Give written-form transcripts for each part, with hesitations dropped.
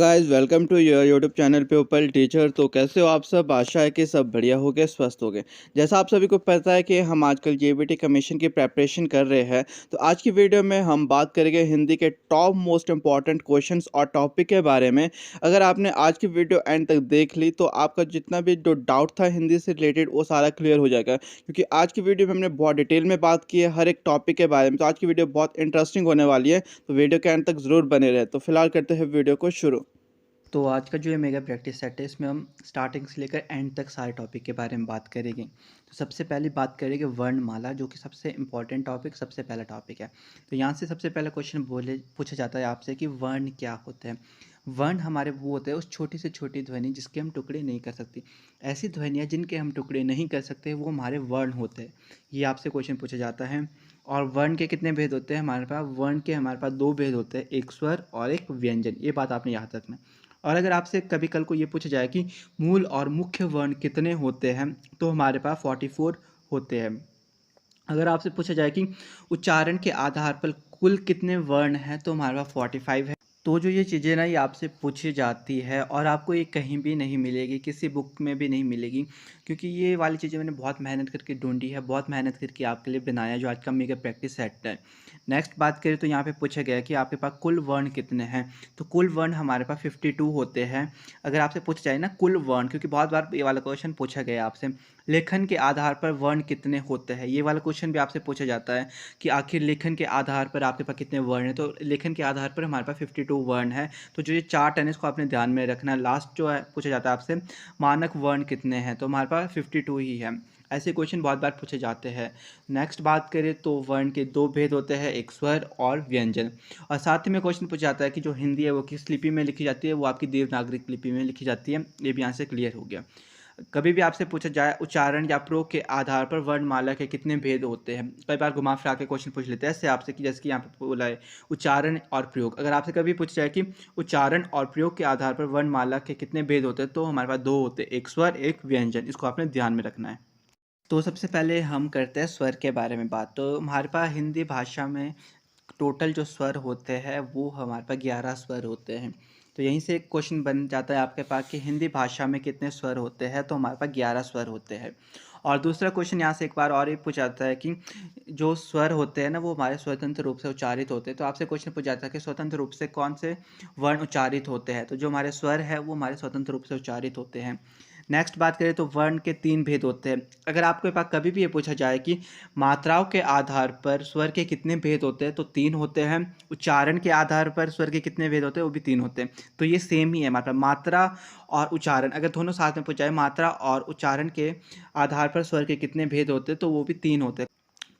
Guys welcome to your YouTube channel people teacher. तो कैसे हो आप सब? आशा है कि सब बढ़िया हो गए, स्वस्थ हो गए। जैसा आप सभी को पता है कि हम आजकल जेबीटी कमीशन की प्रेपरेशन कर रहे हैं, तो आज की वीडियो में हम बात करेंगे हिंदी के टॉप मोस्ट इंपॉर्टेंट क्वेश्चंस और टॉपिक के बारे में। अगर आपने आज की वीडियो एंड तक देख ली तो आपका जितना भी जो डाउट था हिंदी से रिलेटेड वो सारा क्लियर हो जाएगा, क्योंकि आज की वीडियो में हमने बहुत डिटेल में बात की है हर एक टॉपिक के बारे में। तो आज की वीडियो बहुत इंटरेस्टिंग होने वाली है, तो वीडियो के एंड तक ज़रूर बने रहे। तो फिलहाल करते हैं वीडियो को शुरू। तो आज का जो ये मेगा प्रैक्टिस सेट है इसमें हम स्टार्टिंग से लेकर एंड तक सारे टॉपिक के बारे में बात करेंगे। तो सबसे पहले बात करेंगे वर्णमाला, जो कि सबसे इंपॉर्टेंट टॉपिक, सबसे पहला टॉपिक है। तो यहाँ से सबसे पहला क्वेश्चन पूछा जाता है आपसे कि वर्ण क्या होते हैं। वर्ण हमारे वो होते हैं उस छोटी से छोटी ध्वनि जिसके हम टुकड़े नहीं कर सकते। ऐसी ध्वनियाँ जिनके हम टुकड़े नहीं कर सकते वो हमारे वर्ण होते हैं। ये आपसे क्वेश्चन पूछा जाता है। और वर्ण के कितने भेद होते हैं हमारे पास? वर्ण के हमारे पास दो भेद होते हैं, एक स्वर और एक व्यंजन। ये बात आपने याद रखना। और अगर आपसे कभी कल को ये पूछा जाए कि मूल और मुख्य वर्ण कितने होते हैं, तो हमारे पास 44 होते हैं। अगर आपसे पूछा जाए कि उच्चारण के आधार पर कुल कितने वर्ण हैं, तो हमारे पास 45 है। तो जो ये चीज़ें ना ये आपसे पूछी जाती है और आपको ये कहीं भी नहीं मिलेगी, किसी बुक में भी नहीं मिलेगी, क्योंकि ये वाली चीज़ें मैंने बहुत मेहनत करके ढूंढी है, बहुत मेहनत करके आपके लिए बनाया, जो आज का मेगा प्रैक्टिस सेट है। नेक्स्ट बात करें तो यहाँ पे पूछा गया कि आपके पास कुल वर्ण कितने हैं। तो कुल वर्ण हमारे पास 52 होते हैं। अगर आपसे पूछा जाए ना कुल वर्ण, क्योंकि बहुत बार ये वाला क्वेश्चन पूछा गया आपसे, लेखन के आधार पर वर्ण कितने होते हैं, ये वाला क्वेश्चन भी आपसे पूछा जाता है कि आखिर लेखन के आधार पर आपके पास कितने वर्ण हैं। तो लेखन के आधार पर हमारे पास 52 वर्ण है। तो जो ये चार्ट है इसको आपने ध्यान में रखना है। लास्ट जो है पूछा जाता है आपसे मानक वर्ण कितने हैं, तो हमारे पास 52 ही है। ऐसे क्वेश्चन बहुत बार पूछे जाते हैं। नेक्स्ट बात करें तो वर्ण के दो भेद होते हैं, एक स्वर और व्यंजन। और साथ ही में क्वेश्चन पूछा जाता है कि जो हिंदी है वो किस लिपि में लिखी जाती है, वो आपकी देवनागरी लिपि में लिखी जाती है। ये भी यहाँ से क्लियर हो गया। कभी भी आपसे पूछा जाए उच्चारण या प्रयोग के आधार पर वर्णमाला के कितने भेद होते हैं, कई बार घुमा फिरा के क्वेश्चन पूछ लेते हैं ऐसे आपसे कि जैसे कि यहाँ पे बोला है उच्चारण और प्रयोग। अगर आपसे कभी पूछा जाए कि उच्चारण और प्रयोग के आधार पर वर्णमाला के कितने भेद होते हैं, तो हमारे पास दो होते हैं, एक स्वर एक व्यंजन। इसको आपने ध्यान में रखना है। तो सबसे पहले हम करते हैं स्वर के बारे में बात। तो हमारे पास हिंदी भाषा में टोटल जो स्वर होते हैं वो हमारे पास 11 स्वर होते हैं। तो यहीं से एक क्वेश्चन बन जाता है आपके पास कि हिंदी भाषा में कितने स्वर होते हैं, तो हमारे पास 11 स्वर होते हैं। और दूसरा क्वेश्चन यहाँ से एक बार और ये पूछा जाता है कि जो स्वर होते हैं ना वो हमारे स्वतंत्र रूप से उच्चारित होते हैं। तो आपसे क्वेश्चन पूछा जाता है कि स्वतंत्र रूप से कौन से वर्ण उच्चारित होते हैं, तो जो हमारे स्वर है वो हमारे स्वतंत्र रूप से उच्चारित होते हैं। नेक्स्ट बात करें तो वर्ण के 3 भेद होते हैं। अगर आपके पास कभी भी ये पूछा जाए कि मात्राओं के आधार पर स्वर के कितने भेद होते हैं, तो 3 होते हैं। उच्चारण के आधार पर स्वर के कितने भेद होते हैं, वो भी 3 होते हैं। तो ये सेम ही है, मतलब मात्रा और उच्चारण अगर दोनों साथ में पूछा जाए मात्रा और उच्चारण के आधार पर स्वर के कितने भेद होते हैं, तो वो भी 3 होते हैं।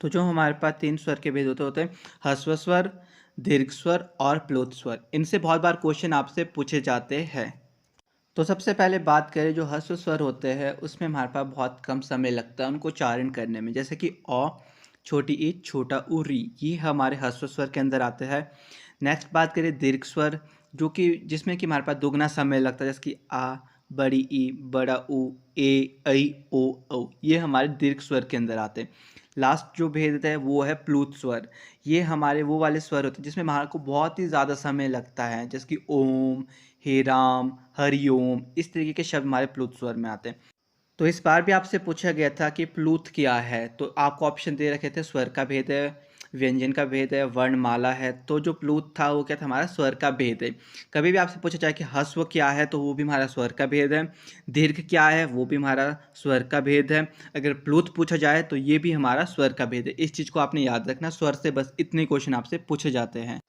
तो जो हमारे पास 3 स्वर के भेद होते हैं ह्रस्व स्वर, दीर्घ स्वर और प्लुत स्वर। इनसे बहुत बार क्वेश्चन आपसे पूछे जाते हैं। तो सबसे पहले बात करें जो ह्रस्व स्वर होते हैं उसमें हमारे पास बहुत कम समय लगता है उनको उच्चारण करने में, जैसे कि अ, छोटी ई, छोटा उ, री, ये हमारे ह्रस्व स्वर के अंदर आते हैं। नेक्स्ट बात करें दीर्घ स्वर, जो कि जिसमें कि हमारे पास दुगना समय लगता है, जैसे कि आ, बड़ी ई, बड़ा उ, ए, ऐ, ओ, औ, ये हमारे दीर्घ स्वर के अंदर आते हैं। लास्ट जो भेद है वो है प्लुत स्वर। ये हमारे वो वाले स्वर होते हैं जिसमें हमारे को बहुत ही ज़्यादा समय लगता है, जैसे कि ओम, हे राम, हरिओम, इस तरीके के शब्द हमारे प्लुत स्वर में आते हैं। तो इस बार भी आपसे पूछा गया था कि प्लूत क्या है, तो आपको ऑप्शन दे रखे थे स्वर का भेद है, व्यंजन का भेद है, वर्णमाला है। तो जो प्लूत था वो क्या था, हमारा स्वर का भेद है। कभी भी आपसे पूछा जाए कि ह्रस्व क्या है, तो वो भी हमारा स्वर का भेद है। दीर्घ क्या है, वो भी हमारा स्वर का भेद है। अगर प्लूत पूछा जाए तो ये भी हमारा स्वर का भेद है। इस चीज़ को आपने याद रखना, स्वर से बस इतने क्वेश्चन आपसे पूछे जाते हैं।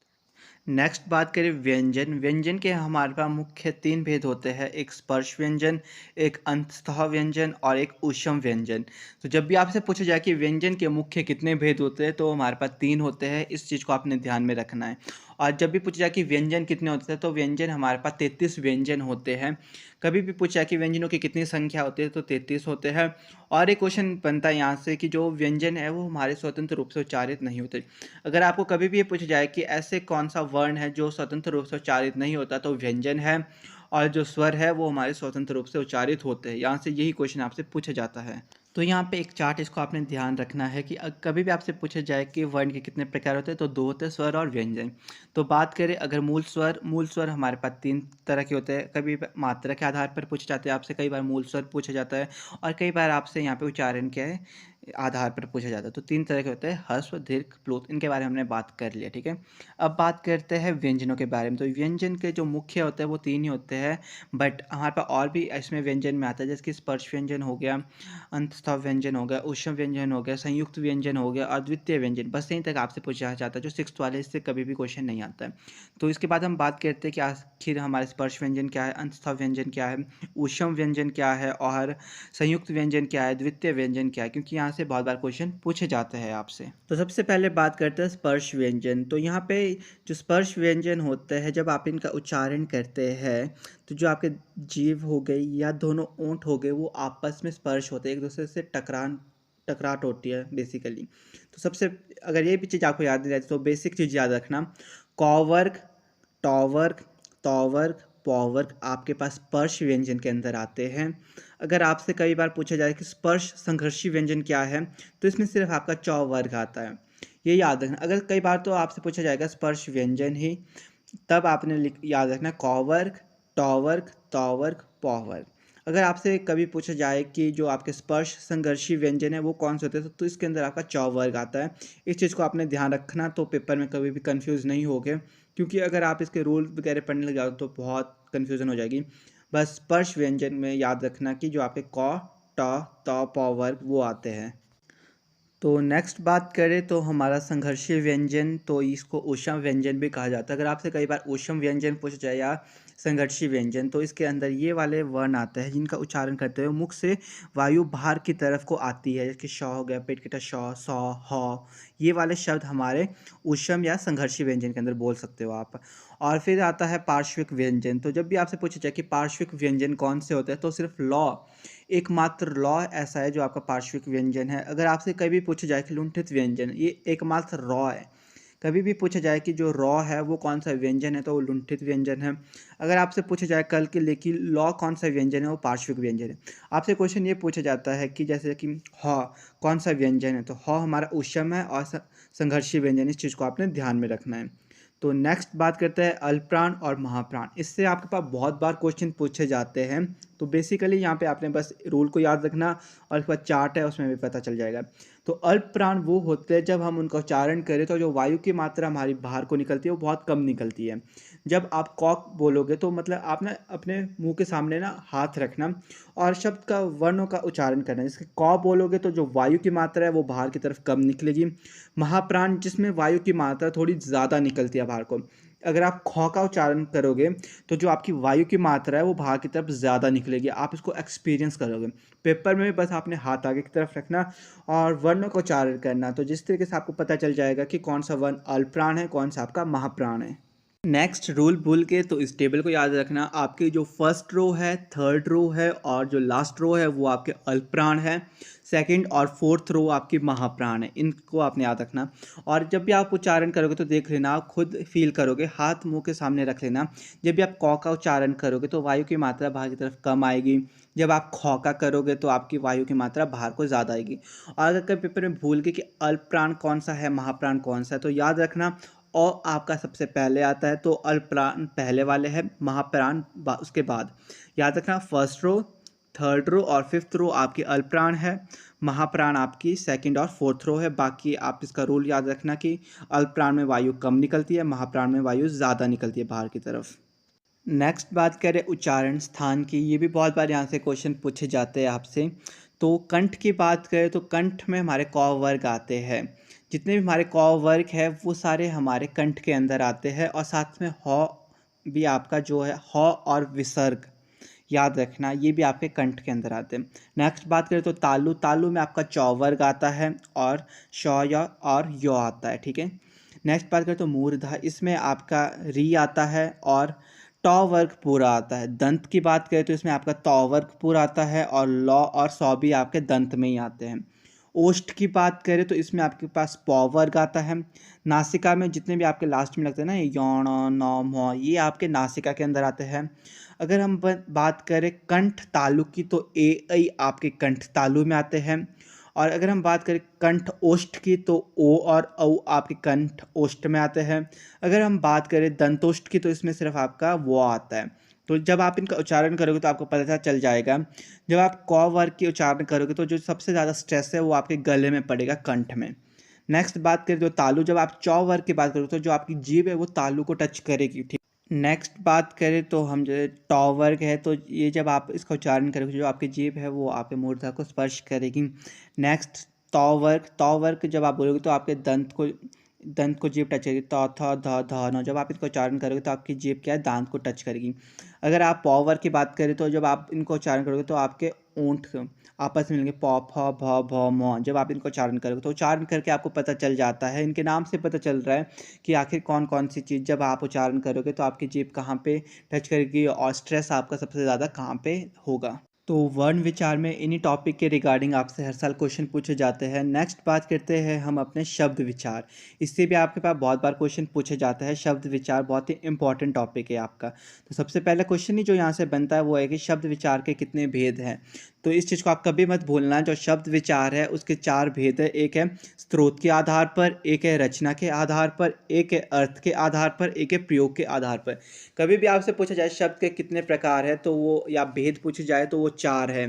नेक्स्ट बात करें व्यंजन। व्यंजन के हमारे पास मुख्य 3 भेद होते हैं, एक स्पर्श व्यंजन, एक अंतः व्यंजन और एक ऊष्म व्यंजन। तो जब भी आपसे पूछा जाए कि व्यंजन के मुख्य कितने भेद होते हैं, तो हमारे पास 3 होते हैं। इस चीज़ को आपने ध्यान में रखना है। और जब भी पूछा जाए कि व्यंजन कितने होते हैं, तो व्यंजन हमारे पास 33 व्यंजन होते हैं। कभी भी पूछा जाए कि व्यंजनों की कितनी संख्या होती है, तो 33 होते हैं। और एक क्वेश्चन बनता है यहाँ से कि जो व्यंजन है वो हमारे स्वतंत्र रूप से उच्चारित नहीं होते। अगर आपको कभी भी ये पूछा जाए कि ऐसे कौन सा वर्ण है जो स्वतंत्र रूप से उच्चारित नहीं होता, तो व्यंजन है। और जो स्वर है वो हमारे स्वतंत्र रूप से उच्चारित होते हैं। यहाँ से यही क्वेश्चन आपसे पूछा जाता है। तो यहाँ पे एक चार्ट इसको आपने ध्यान रखना है कि कभी भी आपसे पूछा जाए कि वर्ण के कितने प्रकार होते हैं, तो दो होते हैं, स्वर और व्यंजन। तो बात करें अगर मूल स्वर हमारे पास तीन तरह के होते हैं। कभी मात्रा के आधार पर पूछे जाते हैं आपसे, कई बार मूल स्वर पूछा जाता है, और कई बार आपसे यहाँ पे उच्चारण क्या है आधार पर पूछा जाता है। तो तीन तरह के होते हैं, ह्रस्व, दीर्घ, प्लुत। इनके बारे में हमने बात कर लिया, ठीक है। अब बात करते हैं व्यंजनों के बारे में। तो व्यंजन के जो मुख्य होते हैं वो तीन ही होते हैं, बट हमारे पास और भी इसमें व्यंजन में आता है, जैसे कि स्पर्श व्यंजन हो गया, अंतस्थ व्यंजन हो गया, ऊष्म व्यंजन हो गया, संयुक्त व्यंजन हो गया और द्वितीय व्यंजन। बस यहीं तक आपसे पूछा जाता है, जो सिक्स्थ वाले इससे कभी भी क्वेश्चन नहीं आता है। तो इसके बाद हम बात करते हैं कि आखिर हमारे स्पर्श व्यंजन क्या है, अंतस्थ व्यंजन क्या है, ऊष्म व्यंजन क्या है और संयुक्त व्यंजन क्या है, द्वितीय व्यंजन क्या है, क्योंकि यहाँ से बहुत बार क्वेश्चन पूछे जाते हैं आपसे। तो सबसे पहले बात करते हैं स्पर्श व्यंजन। तो यहाँ पे जो स्पर्श व्यंजन होते हैं, जब आप इनका उच्चारण करते हैं तो जो आपके जीभ हो गई या दोनों ओंठ हो गए वो आपस में स्पर्श होते हैं, एक दूसरे से टकराट होती है बेसिकली। तो सबसे अगर ये भी चीज़ आपको याद नहीं रहती तो बेसिक चीज़ याद रखना, क वर्ग, ट वर्ग, त वर्ग, प वर्ग आपके पास स्पर्श व्यंजन के अंदर आते हैं। अगर आपसे कई बार पूछा जाए कि स्पर्श संघर्षी व्यंजन क्या है, तो इसमें सिर्फ आपका च वर्ग आता है, ये याद रखना। अगर कई बार तो आपसे पूछा जाएगा स्पर्श व्यंजन ही, तब आपने याद रखना क वर्ग, ट वर्ग, त वर्ग, प वर्ग। अगर आपसे कभी पूछा जाए कि जो आपके स्पर्श संघर्षी व्यंजन है वो कौन से होते हैं, तो इसके अंदर आपका च वर्ग आता है। इस चीज़ को आपने ध्यान रखना, तो पेपर में कभी भी कंफ्यूज नहीं होगे, क्योंकि अगर आप इसके रूल वगैरह पढ़ने लग जाओ तो बहुत कन्फ्यूज़न हो जाएगी। बस स्पर्श व्यंजन में याद रखना कि जो आपके क, ट, त, प वर्ग वो आते हैं। तो नेक्स्ट बात करें तो हमारा संघर्षीय व्यंजन, तो इसको ऊष्म व्यंजन भी कहा जाता है। अगर आपसे कई बार ऊष्म व्यंजन पूछा जाए या संघर्षीय व्यंजन, तो इसके अंदर ये वाले वर्ण आते हैं जिनका उच्चारण करते हुए मुख से वायु बाहर की तरफ को आती है, जैसे कि श हो गया, पेट की श, सौ, ह। ये वाले शब्द हमारे ऊष्म या संघर्षीय व्यंजन के अंदर बोल सकते हो आप। और फिर आता है पार्श्विक व्यंजन। तो जब भी आपसे पूछा जाए कि पार्श्विक व्यंजन कौन से होते हैं, तो सिर्फ लौ, एकमात्र लौ ऐसा है जो आपका पार्श्विक व्यंजन है। अगर आपसे कभी पूछा जाए कि लुंठित व्यंजन, ये एकमात्र रॉ है। कभी भी पूछा जाए कि जो रॉ है वो कौन सा व्यंजन है, तो वो लुंठित व्यंजन है। अगर आपसे पूछा जाए कल के लिए कि लौ कौन सा व्यंजन है, वो पार्श्विक व्यंजन है। आपसे क्वेश्चन ये पूछा जाता है कि जैसे कि ह कौन सा व्यंजन है, तो ह हमारा ऊष्म है और संघर्षीय व्यंजन, इस चीज़ को आपने ध्यान में रखना है। तो नेक्स्ट बात करते हैं अल्पप्राण और महाप्राण। इससे आपके पास बहुत बार क्वेश्चन पूछे जाते हैं। तो बेसिकली यहाँ पे आपने बस रूल को याद रखना, और उसके बाद चार्ट है उसमें भी पता चल जाएगा। तो अल्प प्राण वो होते हैं जब हम उनका उच्चारण करें तो जो वायु की मात्रा हमारी बाहर को निकलती है वो बहुत कम निकलती है। जब आप कॉक बोलोगे तो मतलब आप ना अपने मुंह के सामने ना हाथ रखना और शब्द का वर्णों का उच्चारण करना। जैसे कौ बोलोगे तो जो वायु की मात्रा है वो बाहर की तरफ कम निकलेगी। महाप्राण जिसमें वायु की मात्रा थोड़ी ज़्यादा निकलती है बाहर को, अगर आप ख का उच्चारण करोगे तो जो आपकी वायु की मात्रा है वो बाहर की तरफ ज़्यादा निकलेगी। आप इसको एक्सपीरियंस करोगे पेपर में भी। बस आपने हाथ आगे की तरफ रखना और वर्णों का उच्चारण करना, तो जिस तरीके से आपको पता चल जाएगा कि कौन सा वर्ण अल्पप्राण है, कौन सा आपका महाप्राण है। नेक्स्ट रूल भूल के तो इस टेबल को याद रखना, आपकी जो फर्स्ट रो है, थर्ड रो है और जो लास्ट रो है वो आपके अल्पप्राण है, सेकंड और फोर्थ रो आपकी महाप्राण है। इनको आपने याद रखना। और जब भी आप उच्चारण करोगे तो देख लेना, खुद फील करोगे, हाथ मुंह के सामने रख लेना। जब भी आप कौ का उच्चारण करोगे तो वायु की मात्रा बाहर की तरफ कम आएगी, जब आप ख का करोगे तो आपकी वायु की मात्रा बाहर को ज़्यादा आएगी। और अगर कभी पेपर में भूल गए कि अल्पप्राण कौन सा है, महाप्राण कौन सा है, तो याद रखना और आपका सबसे पहले आता है तो अल्पप्राण पहले वाले है, महाप्राण उसके बाद। याद रखना फर्स्ट रो, थर्ड रो और फिफ्थ रो आपकी अल्पप्राण है, महाप्राण आपकी सेकंड और फोर्थ रो है। बाकी आप इसका रूल याद रखना कि अल्पप्राण में वायु कम निकलती है, महाप्राण में वायु ज़्यादा निकलती है बाहर की तरफ। नेक्स्ट बात करें उच्चारण स्थान की, ये भी बहुत बार यहाँ से क्वेश्चन पूछे जाते हैं आपसे। तो कंठ की बात करें तो कंठ में हमारे क वर्ग आते हैं। जितने भी हमारे क वर्ग है वो सारे हमारे कंठ के अंदर आते हैं, और साथ में ह भी आपका जो है ह और विसर्ग याद रखना, ये भी आपके कंठ के अंदर आते हैं। नेक्स्ट बात करें तो तालु, तालु में आपका च वर्ग आता है और श या और य आता है, ठीक है। नेक्स्ट बात करें तो मूर्धा, इसमें आपका री आता है और ट वर्ग पूरा आता है। दंत की बात करें तो इसमें आपका त वर्ग पूरा आता है और लौ और सौ भी आपके दंत में ही आते हैं। ओष्ठ की बात करें तो इसमें आपके पास प वर्ग आता है। नासिका में जितने भी आपके लास्ट में लगते हैं ना यौण, न, म, ये आपके नासिका के अंदर आते हैं। अगर हम बात करें कंठ तालु की तो ए ऐ आपके कंठ तालु में आते हैं। और अगर हम बात करें कंठ ओष्ठ की तो ओ और औ आपके कंठ ओष्ठ में आते हैं। अगर हम बात करें दंतोष्ठ की तो इसमें सिर्फ आपका वो आता है। तो जब आप इनका उच्चारण करोगे तो आपको पता चल जाएगा। जब आप क वर्ग की उच्चारण करोगे तो जो सबसे ज़्यादा स्ट्रेस है वो आपके गले में पड़ेगा, कंठ में। नेक्स्ट बात करें तो तालु, जब आप च वर्ग की बात करोगे तो जो आपकी जीभ है वो तालु को टच करेगी, ठीक। नेक्स्ट बात करें तो हम जो ट वर्ग है तो ये जब आप इसका उच्चारण करोगे जो आपकी जीभ है वो आपके मूर्धा को स्पर्श करेगी। नेक्स्ट त वर्ग जब आप बोलोगे तो आपके दंत को जीभ टच करेगी, त थ ध ध न। जब आप इसका उच्चारण करोगे तो आपकी जीभ क्या है, दांत को टच करेगी। अगर आप प वर्ग की बात करें तो जब आप इनको उच्चारण करोगे तो आपके ओंठ आपस में मिलेंगे, प फ भ भ म। जब आप इनको उच्चारण करोगे तो उच्चारण करके आपको पता चल जाता है, इनके नाम से पता चल रहा है कि आखिर कौन कौन सी चीज़ जब आप उच्चारण करोगे तो आपकी जीभ कहाँ पे टच करेगी और स्ट्रेस आपका सबसे ज़्यादा कहाँ पे होगा। तो वर्ण विचार में इन्हीं टॉपिक के रिगार्डिंग आपसे हर साल क्वेश्चन पूछे जाते हैं। नेक्स्ट बात करते हैं हम अपने शब्द विचार। इससे भी आपके पास बहुत बार क्वेश्चन पूछे जाता है। शब्द विचार बहुत ही इंपॉर्टेंट टॉपिक है आपका। तो सबसे पहला क्वेश्चन ही जो यहाँ से बनता है वो है कि शब्द विचार के कितने भेद हैं। तो इस चीज़ को आप कभी मत भूलना, जो शब्द विचार है उसके 4 भेद है। एक है स्रोत के आधार पर, एक है रचना के आधार पर, एक है अर्थ के आधार पर, एक है प्रयोग के आधार पर। कभी भी आपसे पूछा जाए शब्द के कितने प्रकार है तो वो, या भेद पूछे जाए तो वो 4 है।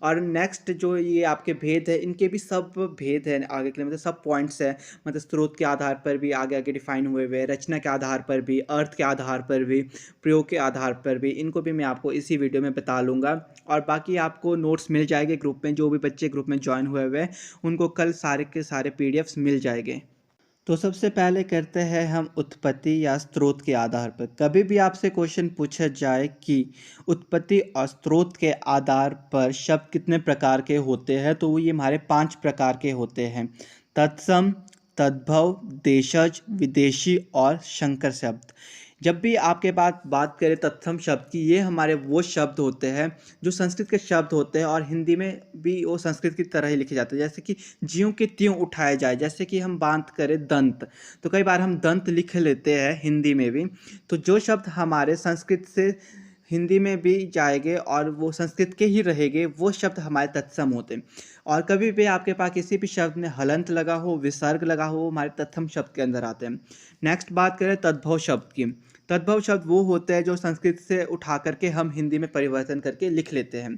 और नेक्स्ट जो ये आपके भेद है इनके भी सब भेद है आगे के लिए, मतलब सब पॉइंट्स है। मतलब स्रोत के आधार पर भी आगे आगे डिफाइन हुए हुए, रचना के आधार पर भी, अर्थ के आधार पर भी, प्रयोग के आधार पर भी। इनको भी मैं आपको इसी वीडियो में बता लूँगा। और बाकी आपको नोट्स मिल जाएंगे ग्रुप में, जो भी बच्चे ग्रुप में ज्वाइन हुए हुए हैं उनको कल सारे के सारे पीडीएफ्स मिल जाएंगे। तो सबसे पहले करते हैं हम उत्पत्ति या स्रोत के आधार पर। कभी भी आपसे क्वेश्चन पूछा जाए कि उत्पत्ति और स्रोत के आधार पर शब्द कितने प्रकार के होते हैं तो वो ये हमारे 5 प्रकार के होते हैं। तत्सम, तद्भव, देशज, विदेशी और संकर शब्द। जब भी आपके पास बात करें तत्सम शब्द की, ये हमारे वो शब्द होते हैं जो संस्कृत के शब्द होते हैं और हिंदी में भी वो संस्कृत की तरह ही लिखे जाते हैं। जैसे कि ज्यों के त्यों उठाए जाए, जैसे कि हम बात करें दंत, तो कई बार हम दंत लिख लेते हैं हिंदी में भी। तो जो शब्द हमारे संस्कृत से हिंदी में भी जाएंगे और वो संस्कृत के ही रहेंगे, वो शब्द हमारे तत्सम होते हैं। और कभी भी आपके पास किसी भी शब्द में हलंत लगा हो, विसर्ग लगा हो, वो हमारे तत्सम शब्द के अंदर आते हैं। नेक्स्ट बात करें तद्भव शब्द की। तद्भव शब्द वो होते हैं जो संस्कृत से उठा करके हम हिंदी में परिवर्तन करके लिख लेते हैं।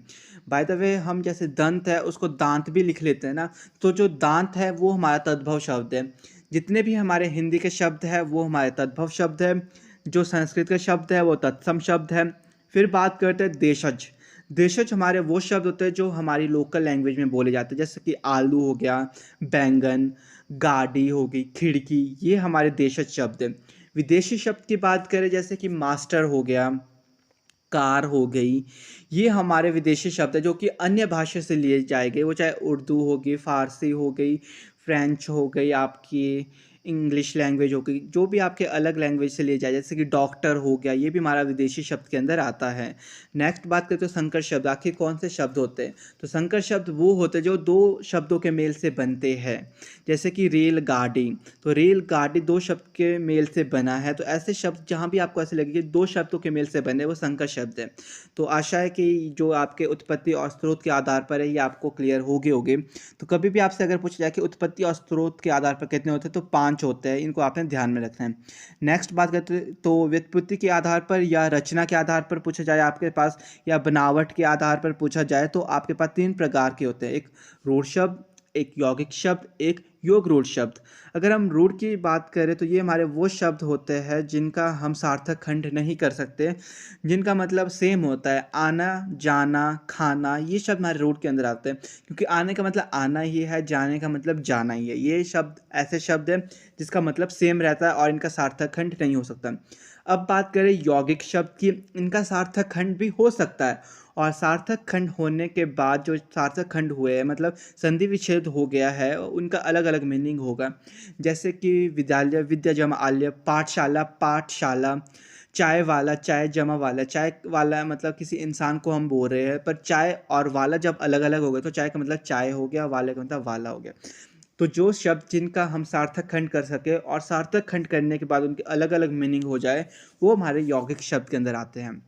बाय द वे, हम जैसे दंत है उसको दांत भी लिख लेते हैं ना, तो जो दांत है वो हमारा तद्भव शब्द है। जितने भी हमारे हिंदी के शब्द है वो हमारे तद्भव शब्द है, जो संस्कृत के शब्द है वो तत्सम शब्द है। फिर बात करते हैं देशज। देशज हमारे वो शब्द होते हैं जो हमारी लोकल लैंग्वेज में बोले जाते हैं, जैसे कि आलू हो गया, बैंगन, गाड़ी हो गई, खिड़की, ये हमारे देशज शब्द हैं। विदेशी शब्द की बात करें जैसे कि मास्टर हो गया, कार हो गई, ये हमारे विदेशी शब्द है जो कि अन्य भाषा से लिए जाएंगे, वो चाहे उर्दू होगी, फारसी हो गई, फ्रेंच हो गई, आपकी इंग्लिश लैंग्वेज हो गई, जो भी आपके अलग लैंग्वेज से लिए जाए। जैसे कि डॉक्टर हो गया, ये भी हमारा विदेशी शब्द के अंदर आता है। नेक्स्ट बात करते हैं संकर शब्द। आखिर कौन से शब्द होते हैं? तो संकर शब्द वो होते हैं जो 2 शब्दों के मेल से बनते हैं। जैसे कि रेलगाड़ी, तो रेलगाड़ी 2 शब्द के मेल से बना है। तो ऐसे शब्द जहाँ भी आपको ऐसे लगे कि 2 शब्दों के मेल से बने, वो संकर शब्द है। तो आशा है कि जो आपके उत्पत्ति और स्रोत के आधार पर है ये आपको क्लियर होगे। तो कभी भी आपसे अगर पूछा जाए कि उत्पत्ति और स्रोत के आधार पर कितने होते हैं, तो 5 होते हैं। इनको आपने ध्यान में रखना है। नेक्स्ट बात करते हैं तो व्युत्पत्ति के आधार पर या रचना के आधार पर पूछा जाए आपके पास, या बनावट के आधार पर पूछा जाए, तो आपके पास 3 प्रकार के होते हैं। एक रूढ़ शब्द, एक यौगिक शब्द, एक योग रूढ़ शब्द। अगर हम रूढ़ की बात करें तो ये हमारे वो शब्द होते हैं जिनका हम सार्थक खंड नहीं कर सकते, जिनका मतलब सेम होता है। आना, जाना, खाना, ये शब्द हमारे रूढ़ के अंदर आते हैं, क्योंकि आने का मतलब आना ही है, जाने का मतलब जाना ही है। ये शब्द ऐसे शब्द हैं जिसका मतलब सेम रहता है और इनका सार्थक खंड नहीं हो सकता। अब बात करें यौगिक शब्द की, इनका सार्थक खंड भी हो सकता है, और सार्थक खंड होने के बाद जो सार्थक खंड हुए हैं, मतलब संधि विच्छेद हो गया है, उनका अलग अलग मीनिंग होगा। जैसे कि विद्यालय, विद्या जमा आल्य, पाठशाला, पाठशाला, चाय वाला, चाय जमा वाला, चाय वाला मतलब किसी इंसान को हम बोल रहे हैं, पर चाय और वाला जब अलग अलग हो गए तो चाय का मतलब चाय हो गया, वाले का मतलब वाला हो गया। तो जो शब्द जिनका हम सार्थक खंड कर सके और सार्थक खंड करने के बाद उनके अलग अलग मीनिंग हो जाए, वो हमारे यौगिक शब्द के अंदर आते हैं।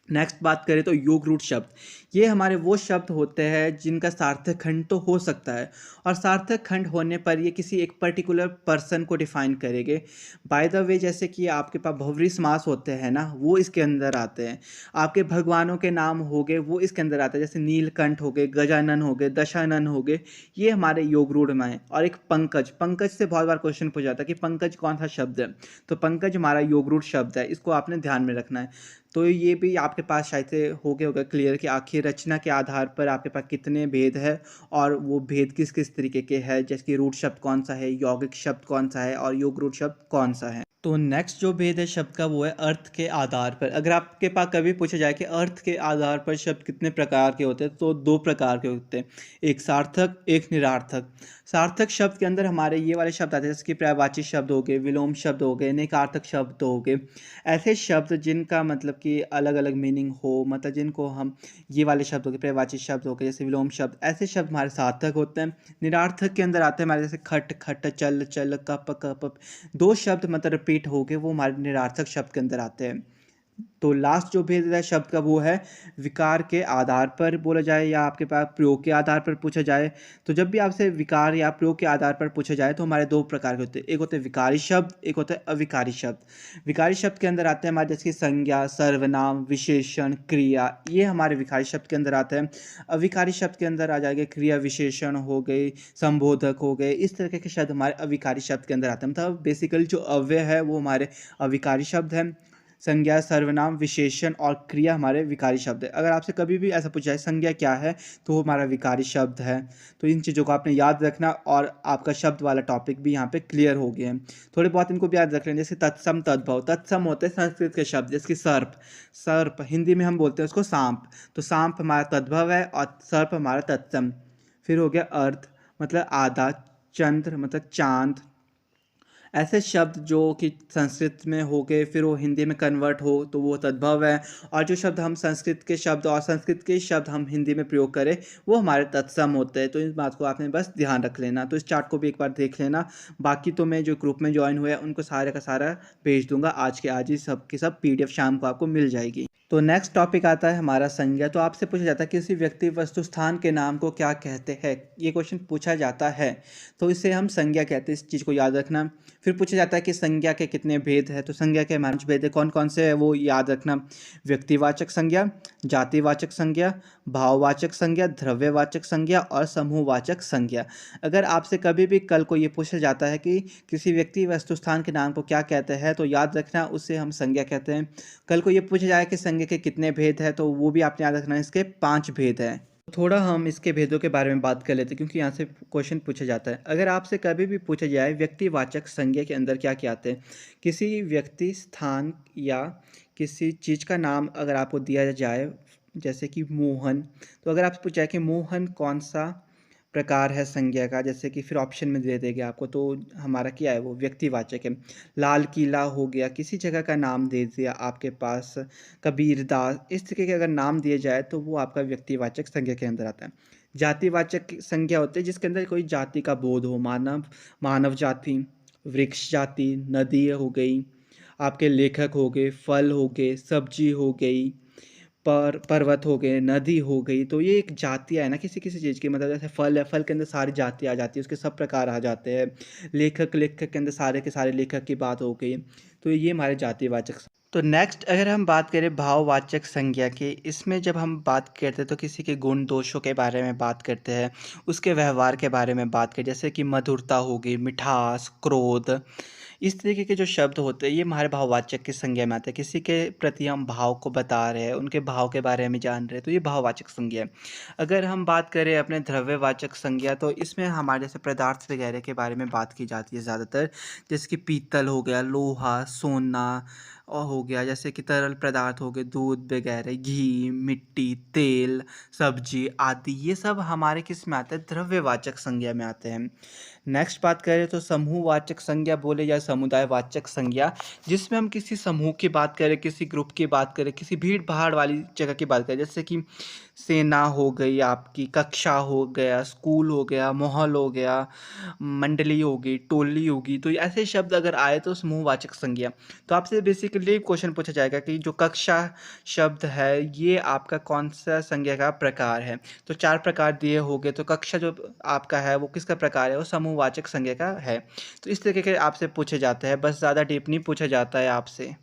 नेक्स्ट बात करें तो योग रूट शब्द, ये हमारे वो शब्द होते हैं जिनका सार्थक खंड तो हो सकता है, और सार्थक खंड होने पर ये किसी एक पर्टिकुलर पर्सन को डिफाइन करेंगे। बाय द वे, जैसे कि आपके पास बहुव्रीहि समास होते हैं ना, वो इसके अंदर आते हैं। आपके भगवानों के नाम हो गए, वो इसके अंदर आते हैं, जैसे नीलकंठ हो गए, गजानन हो गए, दशानन हो गए, ये हमारे योग रूढ़ में है। और एक पंकज, पंकज से बहुत बार क्वेश्चन पूछा जाता है कि पंकज कौन सा शब्द है, तो पंकज हमारा योग रूढ़ शब्द है, इसको आपने ध्यान में रखना है। तो ये भी आपके पास शायद से हो गया होगा क्लियर कि आखिर रचना के आधार पर आपके पास कितने भेद है, और वो भेद किस किस तरीके के हैं, जैसे कि रूट शब्द कौन सा है, यौगिक शब्द कौन सा है, और योग रूट शब्द कौन सा है। तो नेक्स्ट जो भेद है शब्द का, वो है अर्थ के आधार पर। अगर आपके पास कभी पूछा जाए कि अर्थ के आधार पर शब्द कितने प्रकार के होते हैं, तो दो प्रकार के होते हैं, एक सार्थक, एक निरार्थक। सार्थक शब्द के अंदर हमारे ये वाले शब्द आते हैं, जैसे कि पर्यायवाची शब्द हो गए, विलोम शब्द हो गए, नकारार्थक शब्द हो गए। ऐसे शब्द जिनका मतलब कि अलग अलग मीनिंग हो, मतलब जिनको हम, ये वाले शब्द हो गए, पर्यायवाची शब्द हो गए, जैसे विलोम शब्द, ऐसे शब्द हमारे सार्थक होते हैं। निरार्थक के अंदर आते हैं हमारे, जैसे खट खट, चल चल, कप कप, दो शब्द मतलब रिपीट हो गए, वो हमारे निरार्थक शब्द के अंदर आते हैं। तो लास्ट जो भेद है शब्द का, वो है विकार के आधार पर बोला जाए या आपके पास प्रयोग के आधार पर पूछा जाए। तो जब भी आपसे विकार या प्रयोग के आधार पर पूछा जाए तो हमारे दो प्रकार के होते हैं, एक होते हैं विकारी शब्द, एक होता है अविकारी शब्द। विकारी शब्द के अंदर आते हैं हमारे, जैसे कि संज्ञा, सर्वनाम, विशेषण, क्रिया, ये हमारे विकारी शब्द के अंदर आते हैं। अविकारी शब्द के अंदर आ जाएंगे क्रिया विशेषण हो गए, संबोधक हो गए, इस तरह के शब्द हमारे अविकारी शब्द के अंदर आते हैं। मतलब बेसिकली जो अव्यय है वो हमारे अविकारी शब्द हैं। संज्ञा, सर्वनाम, विशेषण और क्रिया हमारे विकारी शब्द है। अगर आपसे कभी भी ऐसा पूछा जाए संज्ञा क्या है, तो वो हमारा विकारी शब्द है। तो इन चीज़ों को आपने याद रखना, और आपका शब्द वाला टॉपिक भी यहाँ पे क्लियर हो गया है। थोड़े बहुत इनको भी याद रख लें, जैसे तत्सम, तद्भव। तत्सम होते हैं संस्कृत के शब्द, जैसे कि सर्प, सर्प हिंदी में हम बोलते हैं उसको सांप, तो सांप हमारा तद्भव है और सर्प हमारा तत्सम। फिर हो गया अर्थ, मतलब आधा, चंद्र मतलब चांद, ऐसे शब्द जो कि संस्कृत में हो गए, फिर वो हिंदी में कन्वर्ट हो तो वो तद्भव है। और जो शब्द हम संस्कृत के शब्द और संस्कृत के शब्द हम हिंदी में प्रयोग करें, वो हमारे तत्सम होते हैं। तो इस बात को आपने बस ध्यान रख लेना। तो इस चार्ट को भी एक बार देख लेना। बाकी तो मैं जो ग्रुप में ज्वाइन हुए उनको सारे का सारा भेज दूंगा आज के आज ही, सब की सब PDF शाम को आपको मिल जाएगी। तो नेक्स्ट टॉपिक आता है हमारा संज्ञा। तो आपसे पूछा जाता है किसी व्यक्ति, वस्तु, स्थान के नाम को क्या कहते हैं, ये क्वेश्चन पूछा जाता है, तो इसे हम संज्ञा कहते हैं, इस चीज़ को याद रखना। फिर पूछा जाता है कि संज्ञा के कितने भेद हैं, तो संज्ञा के हमारे भेद है, कौन कौन से है वो याद रखना। व्यक्तिवाचक संज्ञा, जातिवाचक संज्ञा, भाववाचक संज्ञा, द्रव्यवाचक संज्ञा और समूहवाचक संज्ञा। अगर आपसे कभी भी कल को ये पूछा जाता है कि किसी व्यक्ति, वस्तु, स्थान के नाम को क्या कहते हैं, तो याद रखना उसे हम संज्ञा कहते हैं। कल को ये पूछा जाए कि संज्ञा के कितने भेद हैं, तो वो भी आपने याद रखना है, इसके 5 भेद हैं। थोड़ा हम इसके भेदों के बारे में बात कर लेते हैं, क्योंकि यहाँ से क्वेश्चन पूछा जाता है। अगर आपसे कभी भी पूछा जाए व्यक्तिवाचक संज्ञा के अंदर क्या क्या आते हैं, किसी व्यक्ति, स्थान या किसी चीज़ का नाम अगर आपको दिया जाए, जैसे कि मोहन, तो अगर आपसे पूछा जाए कि मोहन कौन सा प्रकार है संज्ञा का, जैसे कि फिर ऑप्शन में दे देंगे आपको, तो हमारा क्या है, वो व्यक्तिवाचक है। लाल किला हो गया, किसी जगह का नाम दे दिया आपके पास, कबीरदास, इस तरीके के अगर नाम दिए जाए तो वो आपका व्यक्तिवाचक संज्ञा के अंदर आता है। जातिवाचक संज्ञा होती है जिसके अंदर कोई जाति का बोध हो, मानव, मानव जाति, वृक्ष जाति, नदी हो गई, आपके लेखक हो गए, फल हो गए, सब्जी हो गई, पर्वत हो गए, नदी हो गई। तो ये एक जातियाँ है ना किसी किसी चीज़ की, मतलब जैसे फल है, फल के अंदर सारी जाति आ जाती है, उसके सब प्रकार आ जाते हैं। लेखक, लेखक के अंदर सारे के सारे लेखक की बात हो गई। तो ये हमारे जातिवाचक। तो नेक्स्ट अगर हम बात करें भाववाचक संज्ञा की, इसमें जब हम बात करते हैं तो किसी के गुण दोषों के बारे में बात करते हैं, उसके व्यवहार के बारे में बात करें, जैसे कि मधुरता हो गई, मिठास, क्रोध, इस तरीके के जो शब्द होते हैं ये हमारे भाववाचक की संज्ञा में आते हैं। किसी के प्रति हम भाव को बता रहे हैं, उनके भाव के बारे में जान रहे हैं, तो ये भाववाचक संज्ञा है। अगर हम बात करें अपने द्रव्यवाचक संज्ञा, तो इसमें हमारे जैसे पदार्थ वगैरह के बारे में बात की जाती है ज़्यादातर, जैसे कि पीतल हो गया, लोहा, सोना और हो गया, जैसे कि तरल पदार्थ हो गए, दूध वगैरह, घी, मिट्टी, तेल, सब्जी आदि, ये सब हमारे किस में आते हैं, द्रव्यवाचक संज्ञा में आते हैं। नेक्स्ट बात करें तो समूहवाचक संज्ञा बोले या समुदायवाचक संज्ञा, जिसमें हम किसी समूह की बात करें, किसी ग्रुप की बात करें, किसी भीड़ भाड़ वाली जगह की बात करें, जैसे कि सेना हो गई, आपकी कक्षा हो गया, स्कूल हो गया, माहौल हो गया, मंडली होगी, टोली होगी, तो ऐसे शब्द अगर आए तो समूहवाचक संज्ञा। तो आपसे बेसिकली क्वेश्चन पूछा जाएगा कि जो कक्षा शब्द है ये आपका कौन सा संज्ञा का प्रकार है। तो 4 प्रकार दिए होंगे, तो कक्षा जो आपका है वो किसका प्रकार है, वो समूहवाचक संज्ञा का है। तो इस तरीके के आपसे पूछे जाते हैं, बस ज़्यादा डीप नहीं पूछा जाता है आपसे।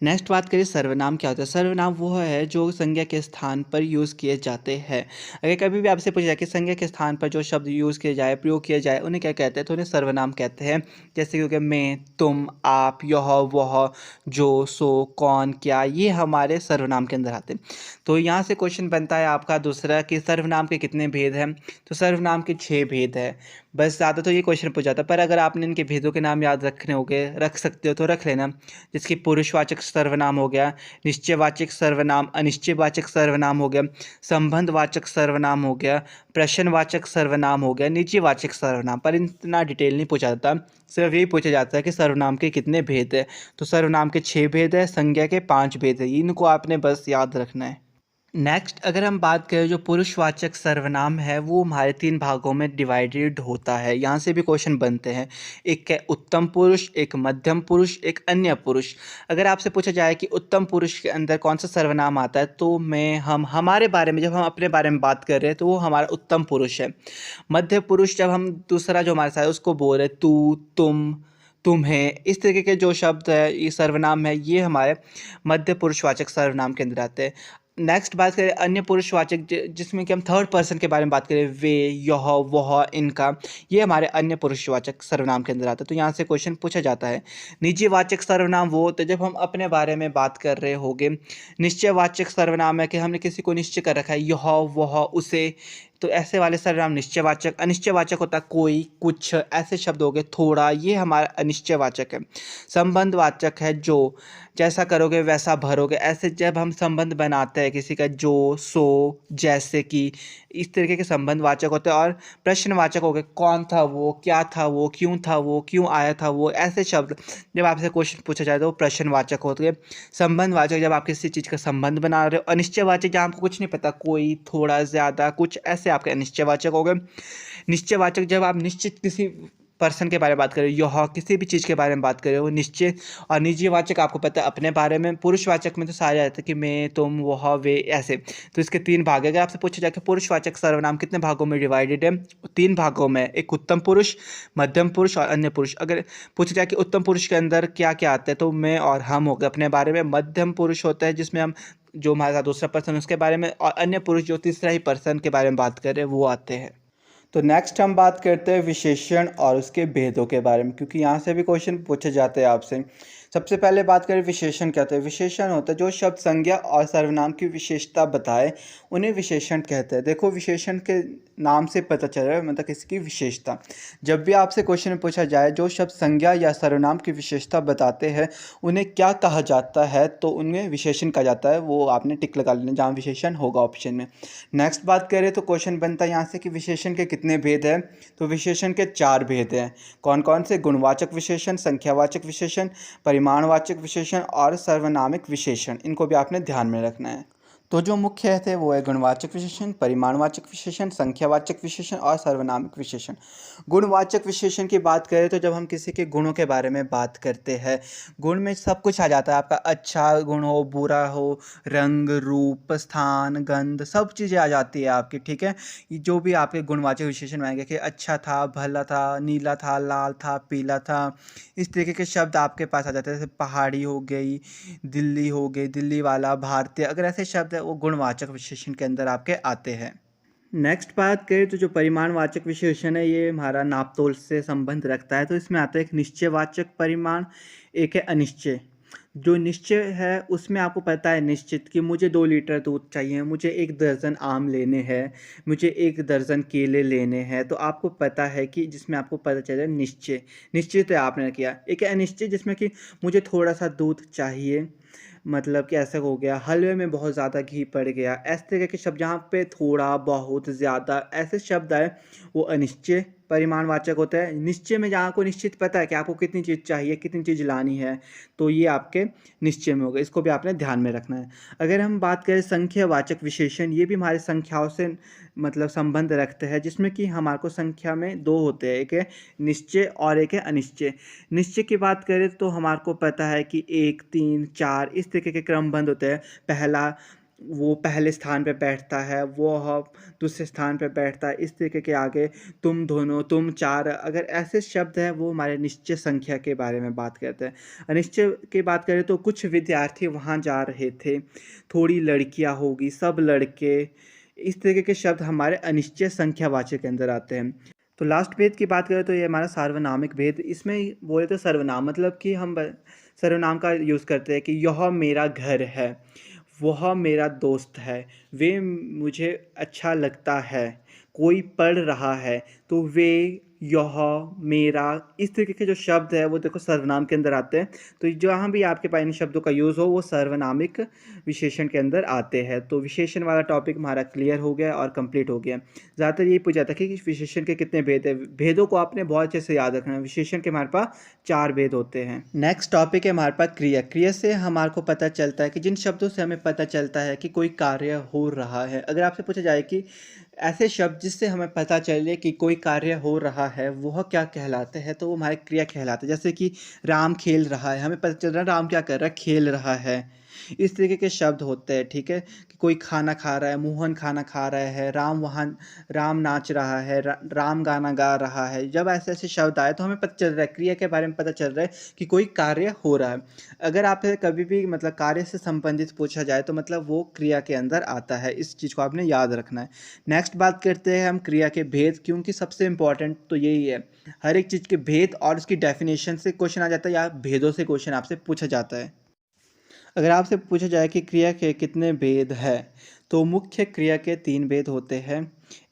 नेक्स्ट बात करें सर्वनाम क्या होता है। सर्वनाम वो है जो संज्ञा के स्थान पर यूज़ किए जाते हैं। अगर कभी भी आपसे पूछा जाए कि संज्ञा के स्थान पर जो शब्द यूज़ किए जाए, प्रयोग किया जाए, उन्हें क्या कहते हैं, तो उन्हें सर्वनाम कहते हैं। जैसे कि हो गया मैं, तुम, आप, यह, वह, जो, सो, कौन, क्या, ये हमारे सर्वनाम के अंदर आते हैं। तो यहाँ से क्वेश्चन बनता है आपका दूसरा कि सर्वनाम के कितने भेद हैं। तो सर्वनाम के 6 भेद हैं। बस ज़्यादा तो ये क्वेश्चन पूछा जाता है, पर अगर आपने इनके भेदों के नाम याद रखने होंगे, रख सकते हो तो रख लेना। जिसकी पुरुषवाचक सर्वनाम हो गया, निश्चयवाचक सर्वनाम, अनिश्चयवाचक सर्वनाम हो गया, संबंधवाचक सर्वनाम हो गया, प्रश्नवाचक सर्वनाम हो गया, निजीवाचक सर्वनाम। पर इतना डिटेल नहीं पूछा जाता, सिर्फ यही पूछा जाता है कि सर्वनाम के कितने भेद है। तो सर्वनाम के 6 भेद है, संज्ञा के 5 भेद है, इनको आपने बस याद रखना है। नेक्स्ट अगर हम बात करें जो पुरुषवाचक सर्वनाम है वो हमारे 3 भागों में डिवाइडेड होता है। यहाँ से भी क्वेश्चन बनते हैं। एक है उत्तम पुरुष, एक मध्यम पुरुष, एक अन्य पुरुष। अगर आपसे पूछा जाए कि उत्तम पुरुष के अंदर कौन सा सर्वनाम आता है, तो हम हमारे बारे में, जब हम अपने बारे में बात कर रहे हैं तो वो हमारा उत्तम पुरुष है। मध्य पुरुष जब हम दूसरा जो हमारे साथ है उसको बोल रहे तू, तुम, तुम्हें, इस तरीके के जो शब्द है, ये सर्वनाम है, ये हमारे मध्य पुरुषवाचक सर्वनाम के अंदर आते हैं। नेक्स्ट बात करें अन्य पुरुषवाचक, जिसमें कि हम थर्ड पर्सन के बारे में बात करें, वे, यह, वह, इनका, ये हमारे अन्य पुरुषवाचक सर्वनाम के अंदर आता है। तो यहाँ से क्वेश्चन पूछा जाता है। निजीवाचक सर्वनाम वो होते हैं जब हम अपने बारे में बात कर रहे होंगे। निश्चयवाचक सर्वनाम है कि हमने किसी को निश्चय कर रखा है, यह, वह, उसे, तो ऐसे वाले सर्वनाम निश्चयवाचक। अनिश्चयवाचक होता है कोई, कुछ, ऐसे शब्द हो गए, थोड़ा, ये हमारा अनिश्चयवाचक है। संबंधवाचक है जो, जैसा करोगे वैसा भरोगे, ऐसे जब हम संबंध बनाते हैं किसी का, जो, सो, जैसे कि, इस तरीके के संबंधवाचक होते हैं। और प्रश्नवाचक हो गए, कौन था वो, क्या था वो, क्यों आया था वो, ऐसे शब्द जब आपसे क्वेश्चन पूछा जाए तो वो प्रश्नवाचक होते हैं। संबंधवाचक जब आप किसी चीज़ का संबंध बना रहे हो। अनिश्चयवाचक जहाँ आपको कुछ नहीं पता, कोई, थोड़ा, ज़्यादा, कुछ, ऐसे आपके अनिश्चयवाचक हो गए। निश्चयवाचक जब आप निश्चित किसी पर्सन के बारे में बात करें, यह किसी भी चीज़ के बारे में बात करें, वो निश्चय। और निजीवाचक आपको पता है अपने बारे में। पुरुषवाचक में तो सारे आते हैं कि मैं, तुम, वह, वे, ऐसे। तो इसके 3 भाग है। अगर आपसे पूछा जाए कि पुरुषवाचक सर्वनाम कितने भागों में डिवाइडेड है, 3 भागों में। एक उत्तम पुरुष, मध्यम पुरुष और अन्य पुरुष। अगर पूछा जाए कि उत्तम पुरुष के अंदर क्या क्या आता है, तो मैं और हम हो गए अपने बारे में। मध्यम पुरुष होता है जिसमें हम, जो हमारे साथ दूसरा पर्सन उसके बारे में। और अन्य पुरुष जो तीसरा ही पर्सन के बारे में बात कर रहे हैं, वो आते हैं। तो नेक्स्ट हम बात करते हैं विशेषण और उसके भेदों के बारे में, क्योंकि यहाँ से भी क्वेश्चन पूछे जाते हैं आपसे। सबसे पहले बात करें विशेषण क्या होता है। विशेषण होता है जो शब्द संज्ञा और सर्वनाम की विशेषता बताए, उन्हें विशेषण कहते हैं। देखो विशेषण के नाम से पता चल रहा है, मतलब किसकी विशेषता। जब भी आपसे क्वेश्चन पूछा जाए जो शब्द संज्ञा या सर्वनाम की विशेषता बताते हैं, उन्हें क्या कहा जाता है, तो उन्हें विशेषण कहा जाता है। वो आपने टिक लगा लेना जहाँ विशेषण होगा ऑप्शन में। नेक्स्ट बात करें तो क्वेश्चन बनता है यहाँ से कि विशेषण के कितने भेद हैं। तो विशेषण के 4 भेद हैं। कौन कौन से? गुणवाचक विशेषण, संख्यावाचक विशेषण, परिमाणवाचक विशेषण और सर्वनामिक विशेषण। इनको भी आपने ध्यान में रखना है। तो जो मुख्य थे वो है गुणवाचक विशेषण, परिमाणवाचक विशेषण, संख्यावाचक विशेषण और सर्वनामिक विशेषण। गुणवाचक विशेषण की बात करें तो जब हम किसी के गुणों के बारे में बात करते हैं, गुण में सब कुछ आ जाता है आपका। अच्छा गुण हो, बुरा हो, रंग, रूप, स्थान, गंध, सब चीज़ें आ जाती है आपकी, ठीक है। ये जो भी आपके गुणवाचक विशेषण आएंगे कि अच्छा था, भला था, नीला था, लाल था, पीला था, इस तरीके के शब्द आपके पास आ जाते हैं। जैसे पहाड़ी हो गई, दिल्ली हो गई, दिल्ली वाला, भारतीय, अगर ऐसे शब्द है वो गुणवाचक विशेषण के अंदर आपके आते हैं। नेक्स्ट बात करें तो जो परिमाणवाचक विशेषण है ये हमारा नापतोल से संबंध रखता है। तो इसमें आता है एक निश्चयवाचक परिमाण, एक है अनिश्चय। जो निश्चय है उसमें आपको पता है निश्चित कि मुझे 2 लीटर दूध चाहिए, मुझे 1 दर्जन आम लेने हैं, मुझे 1 दर्जन केले लेने हैं, तो आपको पता है कि जिसमें आपको पता चले निश्चय, निश्चित है आपने किया। एक है अनिश्चय जिसमें कि मुझे थोड़ा सा दूध चाहिए, मतलब कि ऐसा हो गया हलवे में बहुत ज़्यादा घी पड़ गया, इस तरह के शब्द जहाँ पे थोड़ा, बहुत, ज़्यादा, ऐसे शब्द आए वो अनिश्चय परिमाणवाचक होता है। निश्चय में जहाँ आपको निश्चित पता है कि आपको कितनी चीज़ चाहिए, कितनी चीज़ लानी है, तो ये आपके निश्चय में होगा। इसको भी आपने ध्यान में रखना है। अगर हम बात करें संख्यावाचक विशेषण, ये भी हमारे संख्याओं से मतलब संबंध रखते हैं, जिसमें कि हमारे को संख्या में 2 होते हैं, एक है निश्चय और एक है अनिश्चय। निश्चय की बात करें तो हमारे को पता है कि 1, 3, 4 इस तरीके के क्रमबद्ध होते हैं। पहला वो पहले स्थान पे बैठता है, वो दूसरे स्थान पे बैठता है, इस तरीके के आगे तुम दोनों, तुम चार, अगर ऐसे शब्द हैं वो हमारे निश्चय संख्या के बारे में बात करते हैं। अनिश्चय की बात करें तो कुछ विद्यार्थी वहाँ जा रहे थे, थोड़ी लड़कियाँ होगी, सब लड़के, इस तरीके के शब्द हमारे अनिश्चय संख्यावाचक के अंदर आते हैं। तो लास्ट भेद की बात करें तो ये हमारा सार्वनामिक भेद। इसमें बोले तो सर्वनाम मतलब कि हम सर्वनाम का यूज़ करते हैं कि यह मेरा घर है, वह मेरा दोस्त है, वे मुझे अच्छा लगता है, कोई पढ़ रहा है, तो वे, यह, मेरा, इस तरीके के जो शब्द है वो देखो सर्वनाम के अंदर आते हैं। तो जहाँ भी आपके पास इन शब्दों का यूज़ हो वो सार्वनामिक विशेषण के अंदर आते हैं। तो विशेषण वाला टॉपिक हमारा क्लियर हो गया और कंप्लीट हो गया। ज़्यादातर यही पूछा था कि विशेषण के कितने भेद हैं। भेदों को आपने बहुत अच्छे से याद रखना है। विशेषण के हमारे पास 4 भेद होते हैं। नेक्स्ट टॉपिक है हमारे पास क्रिया। क्रिया से हमारे को पता चलता है कि जिन शब्दों से हमें पता चलता है कि कोई कार्य हो रहा है। अगर आपसे पूछा जाए कि ऐसे शब्द जिससे हमें पता चले कि कोई कार्य हो रहा है वह क्या कहलाते हैं, तो वो हमारे क्रिया कहलाते हैं। जैसे कि राम खेल रहा है, हमें पता चल रहा है राम क्या कर रहा है, खेल रहा है। इस तरीके के शब्द होते हैं, ठीक है। कि कोई खाना खा रहा है, मोहन खाना खा रहा है, राम नाच रहा है, राम गाना गा रहा है। जब ऐसे ऐसे शब्द आए तो हमें पता चल रहा है, क्रिया के बारे में पता चल रहा है कि कोई कार्य हो रहा है। अगर आपसे कभी भी मतलब कार्य से संबंधित पूछा जाए तो मतलब वो क्रिया के अंदर आता है। इस चीज़ को आपने याद रखना है। नेक्स्ट बात करते हैं हम क्रिया के भेद, क्योंकि सबसे इंपॉर्टेंट तो यही है। हर एक चीज़ के भेद और उसकी डेफिनेशन से क्वेश्चन आ जाता है या भेदों से क्वेश्चन आपसे पूछा जाता है। अगर आपसे पूछा जाए कि क्रिया के कितने भेद हैं, तो मुख्य क्रिया के 3 भेद होते हैं।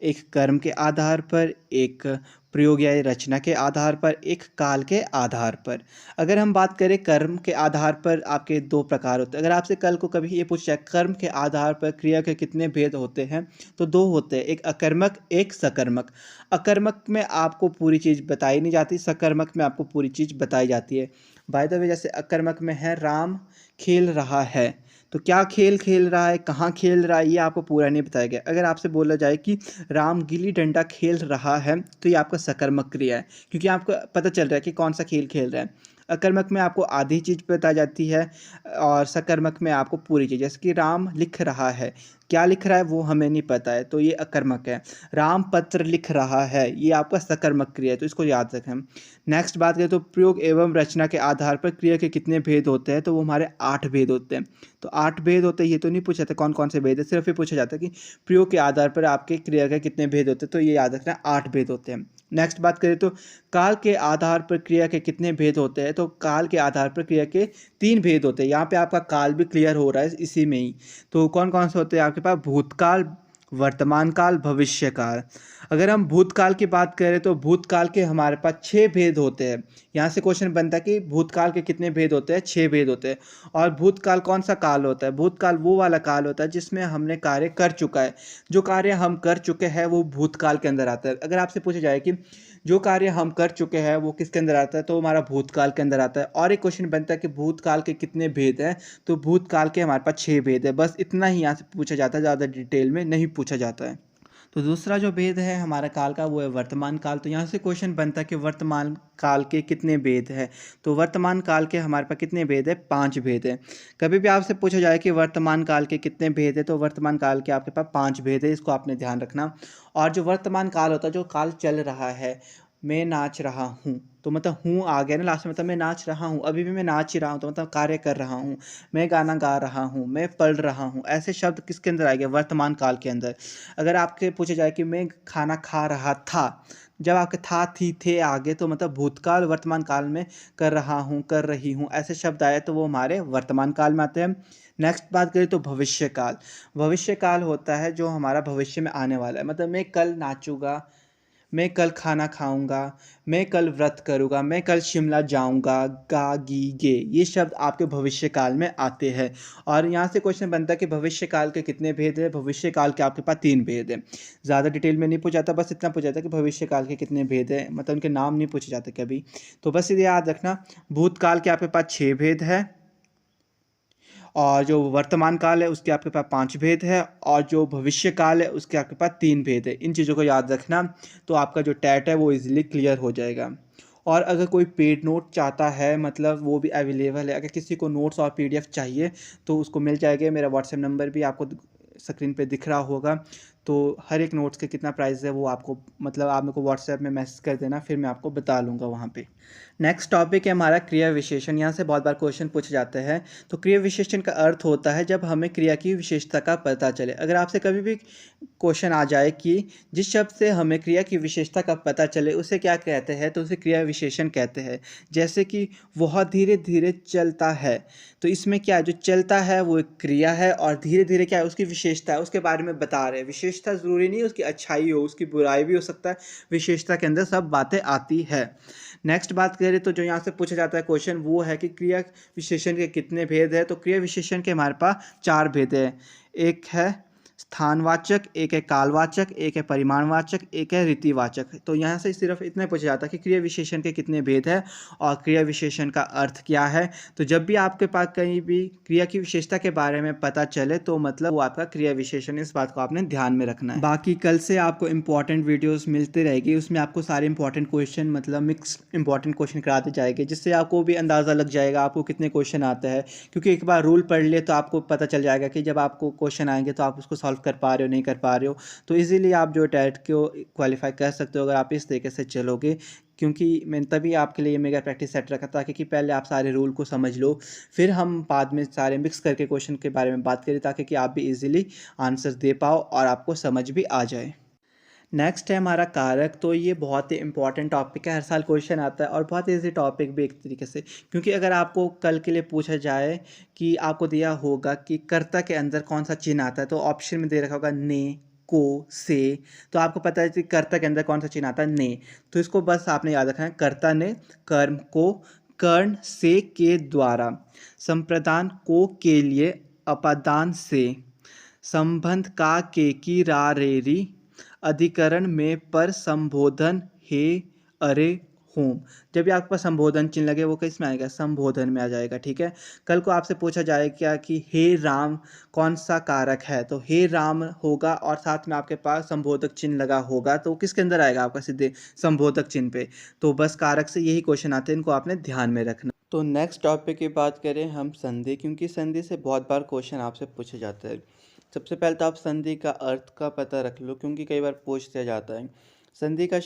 एक कर्म के आधार पर, एक प्रयोग या रचना के आधार पर, एक काल के आधार पर। अगर हम बात करें कर्म के आधार पर, आपके 2 प्रकार होते हैं। अगर आपसे कल को कभी ये पूछा जाए कर्म के आधार पर क्रिया के कितने भेद होते हैं, तो 2 होते हैं, एक अकर्मक, एक सकर्मक। अकर्मक में आपको पूरी चीज़ बताई नहीं जाती, सकर्मक में आपको पूरी चीज़ बताई जाती है। बाय द वे, जैसे अकर्मक में है राम खेल रहा है, तो क्या खेल खेल रहा है, कहाँ खेल रहा है, ये आपको पूरा नहीं बताया गया। अगर आपसे बोला जाए कि राम गिल्ली डंडा खेल रहा है, तो ये आपका सकर्मक क्रिया है, क्योंकि आपको पता चल रहा है कि कौन सा खेल खेल रहा है। अकर्मक में आपको आधी चीज़ बताई जाती है और सकर्मक में आपको पूरी चीज़। जैसे कि राम लिख रहा है, क्या लिख रहा है वो हमें नहीं पता है, तो ये अकर्मक है। राम पत्र लिख रहा है, ये आपका सकर्मक क्रिया है, तो इसको याद रखें। नेक्स्ट बात करें तो प्रयोग एवं रचना के आधार पर क्रिया के कितने भेद होते हैं, तो वो हमारे 8 भेद होते हैं। तो 8 भेद होते हैं, ये तो नहीं पूछा था कौन कौन से भेद है, सिर्फ ये पूछा जाता है कि प्रयोग के आधार पर आपके क्रिया के कितने भेद होते हैं, तो ये याद रखना 8 भेद होते हैं। नेक्स्ट बात करें तो काल के आधार पर क्रिया के कितने भेद होते हैं, तो काल के आधार पर क्रिया के 3 भेद होते हैं। यहाँ पे आपका काल भी क्लियर हो रहा है इसी में ही। तो कौन कौन से होते हैं आपके पास, भूतकाल, वर्तमान काल, भविष्य काल। अगर हम भूतकाल की बात करें तो भूतकाल के हमारे पास 6 भेद होते हैं। यहाँ से क्वेश्चन बनता है कि भूतकाल के कितने भेद होते हैं, 6 भेद होते हैं। और भूतकाल कौन सा काल होता है, भूतकाल वो वाला काल होता है जिसमें हमने कार्य कर चुका है। जो कार्य हम कर चुके हैं वो भूतकाल के अंदर आता है। अगर आपसे पूछा जाए कि जो कार्य हम कर चुके हैं वो किसके अंदर आता है, तो हमारा भूतकाल के अंदर आता है। और एक क्वेश्चन बनता है कि भूतकाल के कितने भेद हैं, तो भूतकाल के हमारे पास 6 भेद है। बस इतना ही यहाँ से पूछा जाता है, ज़्यादा डिटेल में नहीं पूछा जाता है। तो दूसरा जो भेद है हमारा काल का वो है वर्तमान काल। तो यहाँ से क्वेश्चन बनता है कि वर्तमान काल के कितने भेद हैं, तो वर्तमान काल के हमारे पास कितने भेद है, 5 भेद है। कभी भी आपसे पूछा जाए कि वर्तमान काल के कितने भेद है, तो वर्तमान काल के आपके पास 5 भेद है, इसको आपने ध्यान रखना। और जो वर्तमान काल होता है, जो काल चल रहा है, मैं नाच रहा हूँ, तो मतलब हूँ आ गया ना लास्ट में, मतलब मैं नाच रहा हूँ, अभी भी मैं नाच ही रहा हूँ, तो मतलब कार्य कर रहा हूँ। मैं गाना गा रहा हूँ, मैं पढ़ रहा हूँ, ऐसे शब्द किसके अंदर आएंगे, वर्तमान काल के अंदर। अगर आपके पूछा जाए कि मैं खाना खा रहा था, जब आपके था, थी, थे आगे, तो मतलब भूतकाल वर्तमान काल में कर रहा हूँ, कर रही हूँ, ऐसे शब्द आए तो वो हमारे वर्तमान काल में आते हैं। नेक्स्ट बात करें तो भविष्य काल। भविष्य काल होता है जो हमारा भविष्य में आने वाला है, मतलब मैं कल नाचूंगा, मैं कल खाना खाऊंगा, मैं कल व्रत करूंगा, मैं कल शिमला जाऊंगा, गा गी गे, ये शब्द आपके भविष्य काल में आते हैं। और यहाँ से क्वेश्चन बनता है कि भविष्य काल के कितने भेद है। भविष्य काल के आपके पास 3 भेद है। ज़्यादा डिटेल में नहीं पूछा जाता, बस इतना पूछा जाता है कि भविष्य काल के कितने भेद है, मतलब उनके नाम नहीं पूछे जाते कभी। तो बस ये याद रखना, भूतकाल के आपके पास 6 भेद है, और जो वर्तमान काल है उसके आपके पास 5 भेद है, और जो भविष्य काल है उसके आपके पास 3 भेद है। इन चीज़ों को याद रखना, तो आपका जो टैट है वो इजीली क्लियर हो जाएगा। और अगर कोई पेड नोट चाहता है, मतलब वो भी अवेलेबल है, अगर किसी को नोट्स और पीडीएफ चाहिए तो उसको मिल जाएगा। मेरा व्हाट्सएप नंबर भी आपको स्क्रीन पे दिख रहा होगा। तो हर एक नोट्स के कितना प्राइस है वो आपको, मतलब आप मेरे को व्हाट्सएप में मैसेज कर देना, फिर मैं आपको बता लूँगा वहाँ पे। नेक्स्ट टॉपिक है हमारा क्रिया विशेषण। यहाँ से बहुत बार क्वेश्चन पूछे जाते हैं। तो क्रिया विशेषण का अर्थ होता है जब हमें क्रिया की विशेषता का पता चले। अगर आपसे कभी भी क्वेश्चन आ जाए कि जिस शब्द से हमें क्रिया की विशेषता का पता चले उसे क्या कहते हैं, तो उसे क्रिया विशेषण कहते हैं। जैसे कि वह धीरे धीरे चलता है, तो इसमें क्या है, जो चलता है वो एक क्रिया है, और धीरे धीरे क्या है, उसकी विशेषता है, उसके बारे में बता रहे हैं। विशेषता ज़रूरी नहीं उसकी अच्छाई हो, उसकी बुराई भी हो सकता है, विशेषता के अंदर सब बातें आती है। नेक्स्ट बात करें तो जो यहाँ से पूछा जाता है क्वेश्चन वो है कि क्रिया विशेषण के कितने भेद है। तो क्रिया विशेषण के हमारे पास 4 भेद है। एक है स्थानवाचक, एक है कालवाचक, एक है परिमाणवाचक, एक है रीतिवाचक। तो यहाँ से सिर्फ इतना पूछा जाता है कि क्रिया विशेषण के कितने भेद है और क्रिया विशेषण का अर्थ क्या है। तो जब भी आपके पास कहीं भी क्रिया की विशेषता के बारे में पता चले तो मतलब वो आपका क्रिया विशेषण, इस बात को आपने ध्यान में रखना है। बाकी कल से आपको इंपॉर्टेंट वीडियोस मिलती रहेगी, उसमें आपको सारे इंपॉर्टेंट क्वेश्चन, मतलब मिक्स इंपॉर्टेंट क्वेश्चन कराते जाएंगे, जिससे आपको भी अंदाज़ा लग जाएगा आपको कितने क्वेश्चन आते हैं। क्योंकि एक बार रूल पढ़ लिए तो आपको पता चल जाएगा कि जब आपको क्वेश्चन आएंगे तो आप उसको सॉल्व कर पा रहे हो नहीं कर पा रहे हो। तो इजीली आप जो टेट को क्वालिफाई कर सकते हो अगर आप इस तरीके से चलोगे। क्योंकि मैंने तभी आपके लिए मेगा प्रैक्टिस सेट रखा था, क्योंकि पहले आप सारे रूल को समझ लो, फिर हम बाद में सारे मिक्स करके क्वेश्चन के बारे में बात करें, ताकि कि आप भी इजीली आंसर दे पाओ और आपको समझ भी आ जाए। नेक्स्ट है हमारा कारक। तो ये बहुत ही इंपॉर्टेंट टॉपिक है, हर साल क्वेश्चन आता है, और बहुत ईजी टॉपिक भी एक तरीके से। क्योंकि अगर आपको कल के लिए पूछा जाए कि आपको दिया होगा कि कर्ता के अंदर कौन सा चिन्ह आता है, तो ऑप्शन में दे रखा होगा ने, को, से। तो आपको पता है कि कर्ता के अंदर कौन सा चिन्ह आता है, ने। तो इसको बस आपने याद रखना है, कर्ता ने कर्म को कर्ण से के द्वारा, संप्रदान को के लिए अपादान से, संबंध का के की रा रे री, अधिकरण में पर संबोधन हे अरे होम। जब भी आपके पास संबोधन चिन्ह लगे वो किस में आएगा, संबोधन में आ जाएगा। ठीक है। कल को आपसे पूछा जाए क्या कि हे राम कौन सा कारक है, तो हे राम होगा और साथ में आपके पास संबोधक चिन्ह लगा होगा, तो किसके अंदर आएगा आपका, सीधे संबोधक चिन्ह पे। तो बस कारक से यही क्वेश्चन आते हैं, इनको आपने ध्यान में रखना। तो नेक्स्ट टॉपिक की बात करें हम संधि, क्योंकि संधि से बहुत बार क्वेश्चन आपसे पूछे जाते हैं। सबसे पहले तो आप संधि का अर्थ का पता रख लो, क्योंकि कई बार पूछ दिया जाता है। संधि का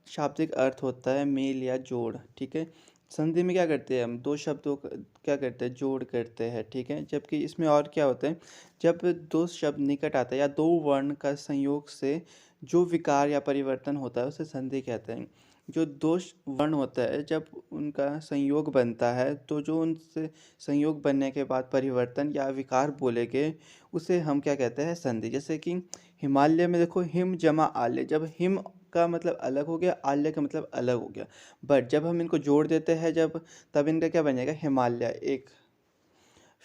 शाब्दिक अर्थ होता है मेल या जोड़। ठीक है। संधि में क्या करते हैं हम, दो शब्दों का क्या करते हैं, जोड़ करते हैं। ठीक है। जबकि इसमें और क्या होता है, जब दो शब्द निकट आता है या दो वर्ण का संयोग से जो विकार या परिवर्तन होता है उसे संधि कहते हैं। जो दो वर्ण होता है जब उनका संयोग बनता है, तो जो उनसे संयोग बनने के बाद परिवर्तन या विकार बोले गए उसे हम क्या कहते हैं, संधि। जैसे कि हिमालय में देखो, हिम जमा आल्य, जब हिम का मतलब अलग हो गया, आल्य का मतलब अलग हो गया, बट जब हम इनको जोड़ देते हैं जब, तब इनका क्या बन जाएगा, हिमालय एक।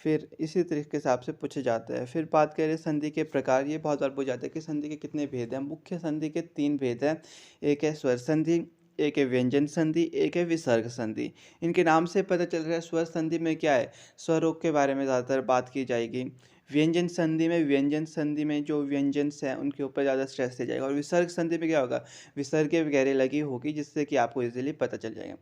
फिर इसी तरीके से आपसे पूछे जाते हैं। फिर बात करें संधि के प्रकार, ये बहुत बार पूछा जाता है कि संधि के कितने भेद हैं। मुख्य संधि के 3 भेद हैं। एक है स्वर संधि, एक है व्यंजन संधि, एक है विसर्ग संधि। इनके नाम से पता चल रहा है स्वर संधि में क्या है, स्वरों के बारे में ज़्यादातर बात की जाएगी। व्यंजन संधि में जो व्यंजन्स हैं उनके ऊपर ज़्यादा स्ट्रेस दिया जाएगा। और विसर्ग संधि में क्या होगा, विसर्ग वगैरह लगी होगी, जिससे कि आपको इजीली पता चल जाएगा।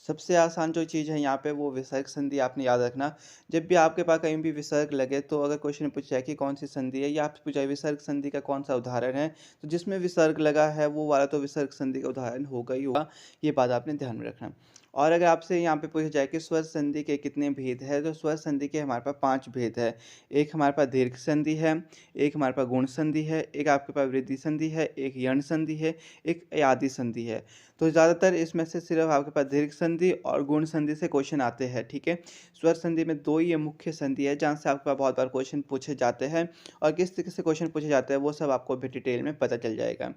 सबसे आसान जो चीज़ है यहाँ पे वो विसर्ग संधि आपने याद रखना। जब भी आपके पास कहीं भी विसर्ग लगे, तो अगर क्वेश्चन पूछा जाए कि कौन सी संधि है, या आपसे पूछा जाए विसर्ग संधि का कौन सा उदाहरण है, तो जिसमें विसर्ग लगा है वो वाला तो विसर्ग संधि का उदाहरण होगा ही होगा। ये बात आपने ध्यान में रखना। और अगर आपसे यहाँ पे पूछा जाए कि स्वर संधि के कितने भेद है, तो स्वर संधि के हमारे पास 5 भेद है। एक हमारे पास दीर्घ संधि है, एक हमारे पास गुण संधि है, एक आपके पास वृद्धि संधि है, एक यण संधि है, एक आदि संधि है। तो ज़्यादातर इसमें से सिर्फ आपके पास दीर्घ संधि और गुण संधि से क्वेश्चन आते हैं। ठीक है। स्वर संधि में 2 ये मुख्य संधि है जहाँ से आपके पास बहुत बार क्वेश्चन पूछे जाते हैं, और किस तरीके से क्वेश्चन पूछे जाते हैं वो सब आपको भी डिटेल में पता चल जाएगा।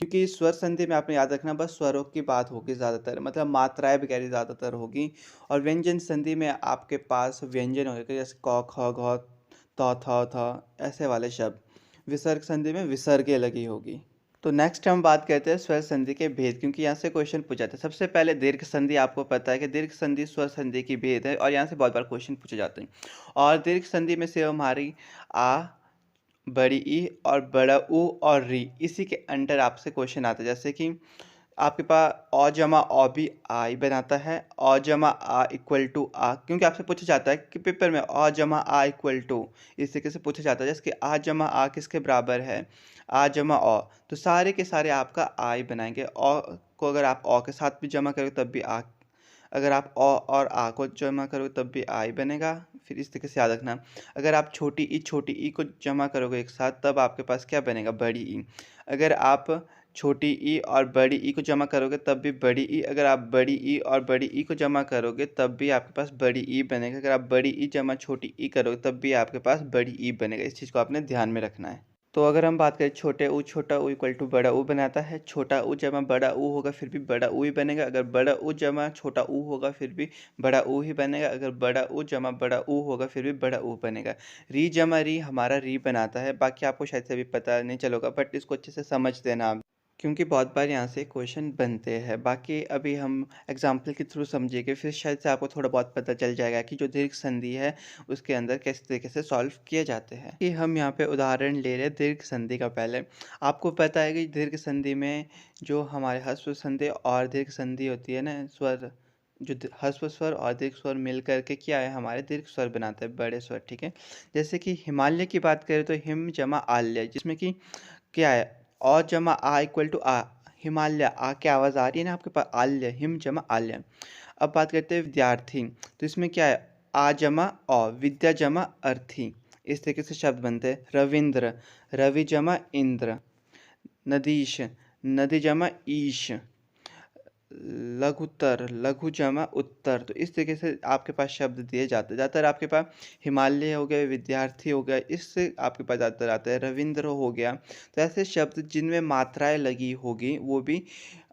क्योंकि स्वर संधि में आपने याद रखना बस स्वरों की बात होगी ज़्यादातर, मतलब मात्राएँ वगैरह ज़्यादातर होगी। और व्यंजन संधि में आपके पास व्यंजन होगा जैसे क, ख, घ, त, थ, ऐसे वाले शब्द। विसर्ग संधि में विसर्गें लगी होगी। तो नेक्स्ट हम बात करते हैं स्वर संधि के भेद, क्योंकि यहाँ से क्वेश्चन पूछा जाता है। सबसे पहले दीर्घ संधि, आपको पता है कि दीर्घ संधि स्वर संधि की भेद है और यहाँ से बहुत बार क्वेश्चन पूछे जाते हैं। और दीर्घ संधि में से हमारी आ, बड़ी ई और बड़ा ऊ और री, इसी के अंडर आपसे क्वेश्चन आता है। जैसे कि आपके पास अ जमा अ भी आई बनाता है, अ जमा आ इक्वल टू आ, क्योंकि आपसे पूछा जाता है कि पेपर में अ जमा आ इक्वल टू, इस तरीके से पूछा जाता है। जैसे कि आ जमा आ किसके बराबर है, आ जमा अ, तो सारे के सारे आपका आ ही बनाएंगे। अ को अगर आप अ के साथ भी जमा करोगे तब भी आ, अगर आप अ और आ को जमा करोगे तब भी आ ही बनेगा। फिर इस तरीके से याद रखना, अगर आप छोटी ई को जमा करोगे एक साथ तब आपके पास क्या बनेगा, बड़ी ई। अगर आप छोटी ई और बड़ी ई को जमा करोगे तब भी बड़ी ई, अगर आप बड़ी ई और बड़ी ई को जमा करोगे तब भी आपके पास बड़ी ई बनेगा। अगर आप बड़ी ई जमा छोटी ई करोगे तब भी आपके पास बड़ी ई बनेगा। इस चीज़ को आपने ध्यान में रखना है। तो अगर हम बात करें छोटा ऊ इक्वल टू बड़ा ऊ बनाता है, छोटा ऊ जमा बड़ा ऊ होगा फिर भी बड़ा ऊ ही बनेगा। अगर बड़ा ऊ जमा छोटा ऊ होगा फिर भी बड़ा ऊ ही बनेगा। अगर बड़ा ऊ जमा बड़ा ऊ होगा फिर भी बड़ा ऊ बनेगा। री जमा री हमारा री बनाता है, बाकी आपको शायद से अभी पता नहीं चलेगा, बट इसको अच्छे से समझ देना आप, क्योंकि बहुत बार यहाँ से क्वेश्चन बनते हैं। बाकी अभी हम एग्जाम्पल के थ्रू समझेंगे, फिर शायद से आपको थोड़ा बहुत पता चल जाएगा कि जो दीर्घ संधि है उसके अंदर किस तरीके से सॉल्व किए जाते हैं। कि हम यहाँ पे उदाहरण ले रहे हैं दीर्घ संधि का। पहले आपको पता है कि दीर्घ संधि में जो हमारे ह्रस्व संधि और दीर्घ संधि होती है ना, स्वर जो ह्रस्व स्वर और दीर्घ स्वर मिल करके क्या है, हमारे दीर्घ स्वर बनाते हैं, बड़े स्वर, ठीक है। जैसे कि हिमालय की बात करें तो हिम जमा आल्य, जिसमें कि क्या है, अ जमा आ इक्वल टू आ, हिमालय आ की आवाज़ आ रही है ना आपके पास, आल्य, हिम जमा आल्य। अब बात करते हैं विद्यार्थी, तो इसमें क्या है, आ जमा अ, विद्या जमा अर्थी, इस तरीके से शब्द बनते हैं। रविंद्र, रवि जमा इंद्र। नदीश, नदी जमा ईश। लघुतर, लघु जमा उत्तर। तो इस तरीके से आपके पास शब्द दिए जाते हैं। ज़्यादातर आपके पास हिमालय हो गया, विद्यार्थी हो गया, इससे आपके पास ज़्यादातर आता है। रविंद्र हो गया। तो ऐसे शब्द जिनमें मात्राएं लगी होगी, वो भी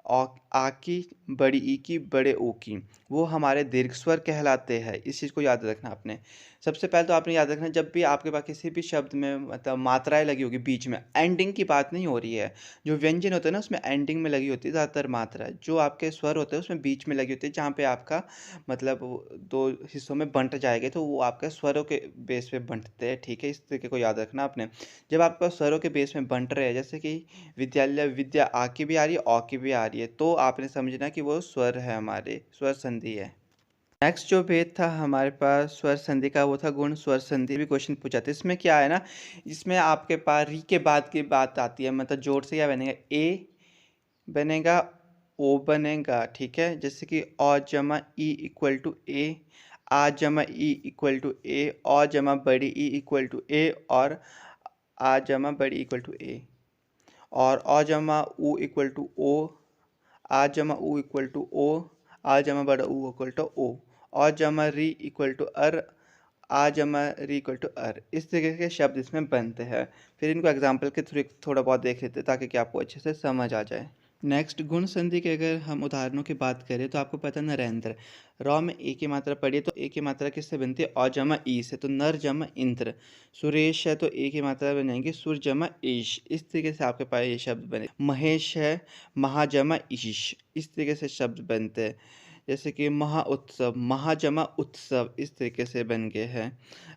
आ की, बड़ी ई की, बड़े ओ की, वो हमारे दीर्घ स्वर कहलाते हैं। इस चीज़ को याद रखना आपने। सबसे पहले तो आपने याद रखना, जब भी आपके पास किसी भी शब्द में मतलब मात्राएं लगी होगी बीच में, एंडिंग की बात नहीं हो रही है। जो व्यंजन होते हैं ना उसमें एंडिंग में लगी होती है ज़्यादातर मात्रा, जो आपके स्वर होते हैं उसमें बीच में लगी होती है, जहाँ पे आपका मतलब दो हिस्सों में बंट जाएंगे, तो वो आपके स्वरों के बेस पे बंटते हैं, ठीक है। इस तरीके को याद रखना आपने। जब आपका स्वरों के बेस में बंट रहे हैं, जैसे कि विद्यालय, विद्या आ की भी आ रही है, अ की भी आ रही है, तो आपने समझना कि वो स्वर है, हमारे स्वर संधि है। नेक्स्ट जो भेद था हमारे पास स्वर संधि का, वो था गुण स्वर संधि। भी क्वेश्चन पूछा था, इसमें क्या है ना, इसमें आपके पास री के बाद की बात आती है, मतलब जोड़ से क्या बनेगा, ए बनेगा, ओ बनेगा, ठीक है। जैसे कि अ जमा ई इक्वल टू ए, आ जमा ई इक्वल टू ए, अ जमा बड़ी ई इक्वल टू ए, और आ जमा बड़ी इक्वल टू ए, और अ जमा ऊ इक्वल टू ओ, आ जमा ऊ इक्वल टू ओ, आ जमा बड़ा ऊ इक्वल टू ओ, और जमा री इक्वल टू अर, आ जमा री इक्वल टू अर। इस तरीके के शब्द इसमें बनते हैं। फिर इनको एग्जाम्पल के थ्रू थोड़ा बहुत देख लेते हैं ताकि कि आपको अच्छे से समझ आ जाए। नेक्स्ट गुण संधि के अगर हम उदाहरणों की बात करें तो आपको पता है नरेंद्र, रॉ में ए की मात्रा पड़ी है, तो ए की मात्रा किससे बनती है, अ जमा ई से, तो नर जमा इंद्र। सुरेश है तो ए की मात्रा बनेगी सुर जमा ईश। इस तरीके से आपके पास ये शब्द बने। महेश है, महा जमा ईश, इस तरीके से शब्द बनते हैं। जैसे कि महा उत्सव, महाजमा उत्सव, इस तरीके से बन गए हैं।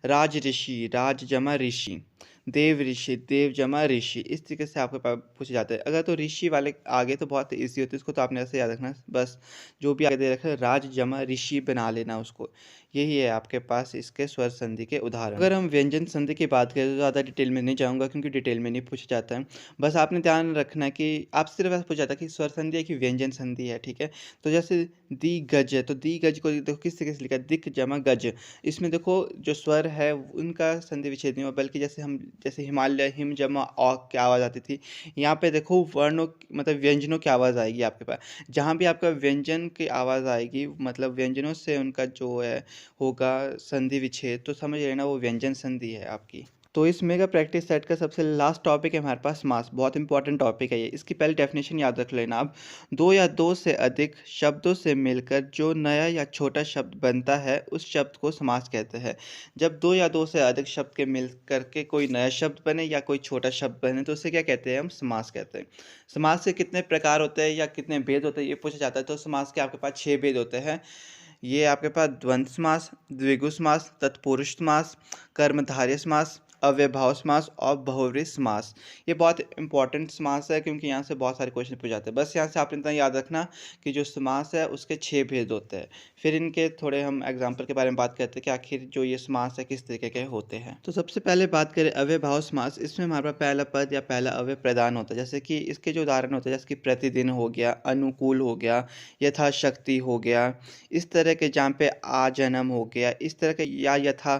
राज ऋषि, राज जमा ऋषि। देव ऋषि, देव जमा ऋषि, इस तरीके से आपके पास पूछे जाते हैं। अगर तो ऋषि वाले आगे तो बहुत ईजी होते हैं, इसको तो आपने ऐसे याद रखना, बस जो भी आगे दे रखा है राज जमा ऋषि बना लेना उसको। यही है आपके पास इसके स्वर संधि के उदाहरण। अगर हम व्यंजन संधि की बात करें तो ज़्यादा डिटेल में नहीं जाऊँगा, क्योंकि डिटेल में नहीं पूछा जाता है। बस आपने ध्यान रखना है कि आपसे सिर्फ ऐसा पूछा जाता है कि स्वर संधि है कि व्यंजन संधि है, ठीक है। तो जैसे दी गज है, तो दी गज को देखो किस तरीके से लिखा है, दिक जमा गज। इसमें देखो जो स्वर है उनका संधि विच्छेद नहीं हुआ, बल्कि जैसे हिमालय, हिम जमा अ की आवाज़ आती थी, यहाँ पे देखो वर्णों मतलब व्यंजनों की आवाज़ आएगी आपके पास। जहाँ भी आपका व्यंजन की आवाज़ आएगी, मतलब व्यंजनों से उनका जो है होगा संधि विच्छेद, तो समझ लेना वो व्यंजन संधि है आपकी। तो इस मेगा प्रैक्टिस सेट का सबसे लास्ट टॉपिक है हमारे पास समास। बहुत इंपॉर्टेंट टॉपिक है ये। इसकी पहले डेफिनेशन याद रख लेना आप। दो या दो से अधिक शब्दों से मिलकर जो नया या छोटा शब्द बनता है उस शब्द को समास कहते हैं। जब दो या दो से अधिक शब्द के मिल करके कोई नया शब्द बने या कोई छोटा शब्द बने तो उसे क्या कहते हैं? हम समास कहते हैं। समास के कितने प्रकार होते हैं या कितने भेद होते हैं ये पूछा जाता है। तो समास के आपके पास 6 भेद होते हैं। ये आपके पास द्वंद्व समास, द्विगु समास, तत्पुरुष समास, कर्मधारय समास, अव्ययभाव समास और बहुव्रीहि समास। ये बहुत इंपॉर्टेंट समास है क्योंकि यहाँ से बहुत सारे क्वेश्चन पूछ जाते हैं। बस यहाँ से आपने इतना याद रखना कि जो समास है उसके 6 भेद होते हैं। फिर इनके थोड़े हम एग्जाम्पल के बारे में बात करते हैं कि आखिर जो ये समास है किस तरीके के होते हैं। तो सबसे पहले बात करें अव्ययभाव समास। इसमें हमारे पास पहला पद या पहला अव्यय प्रदान होता है। जैसे कि इसके जो उदाहरण होते हैं जैसे कि प्रतिदिन हो गया, अनुकूल हो गया, यथाशक्ति हो गया, इस तरह के जहाँ पे आजन्म हो गया, इस तरह के या यथा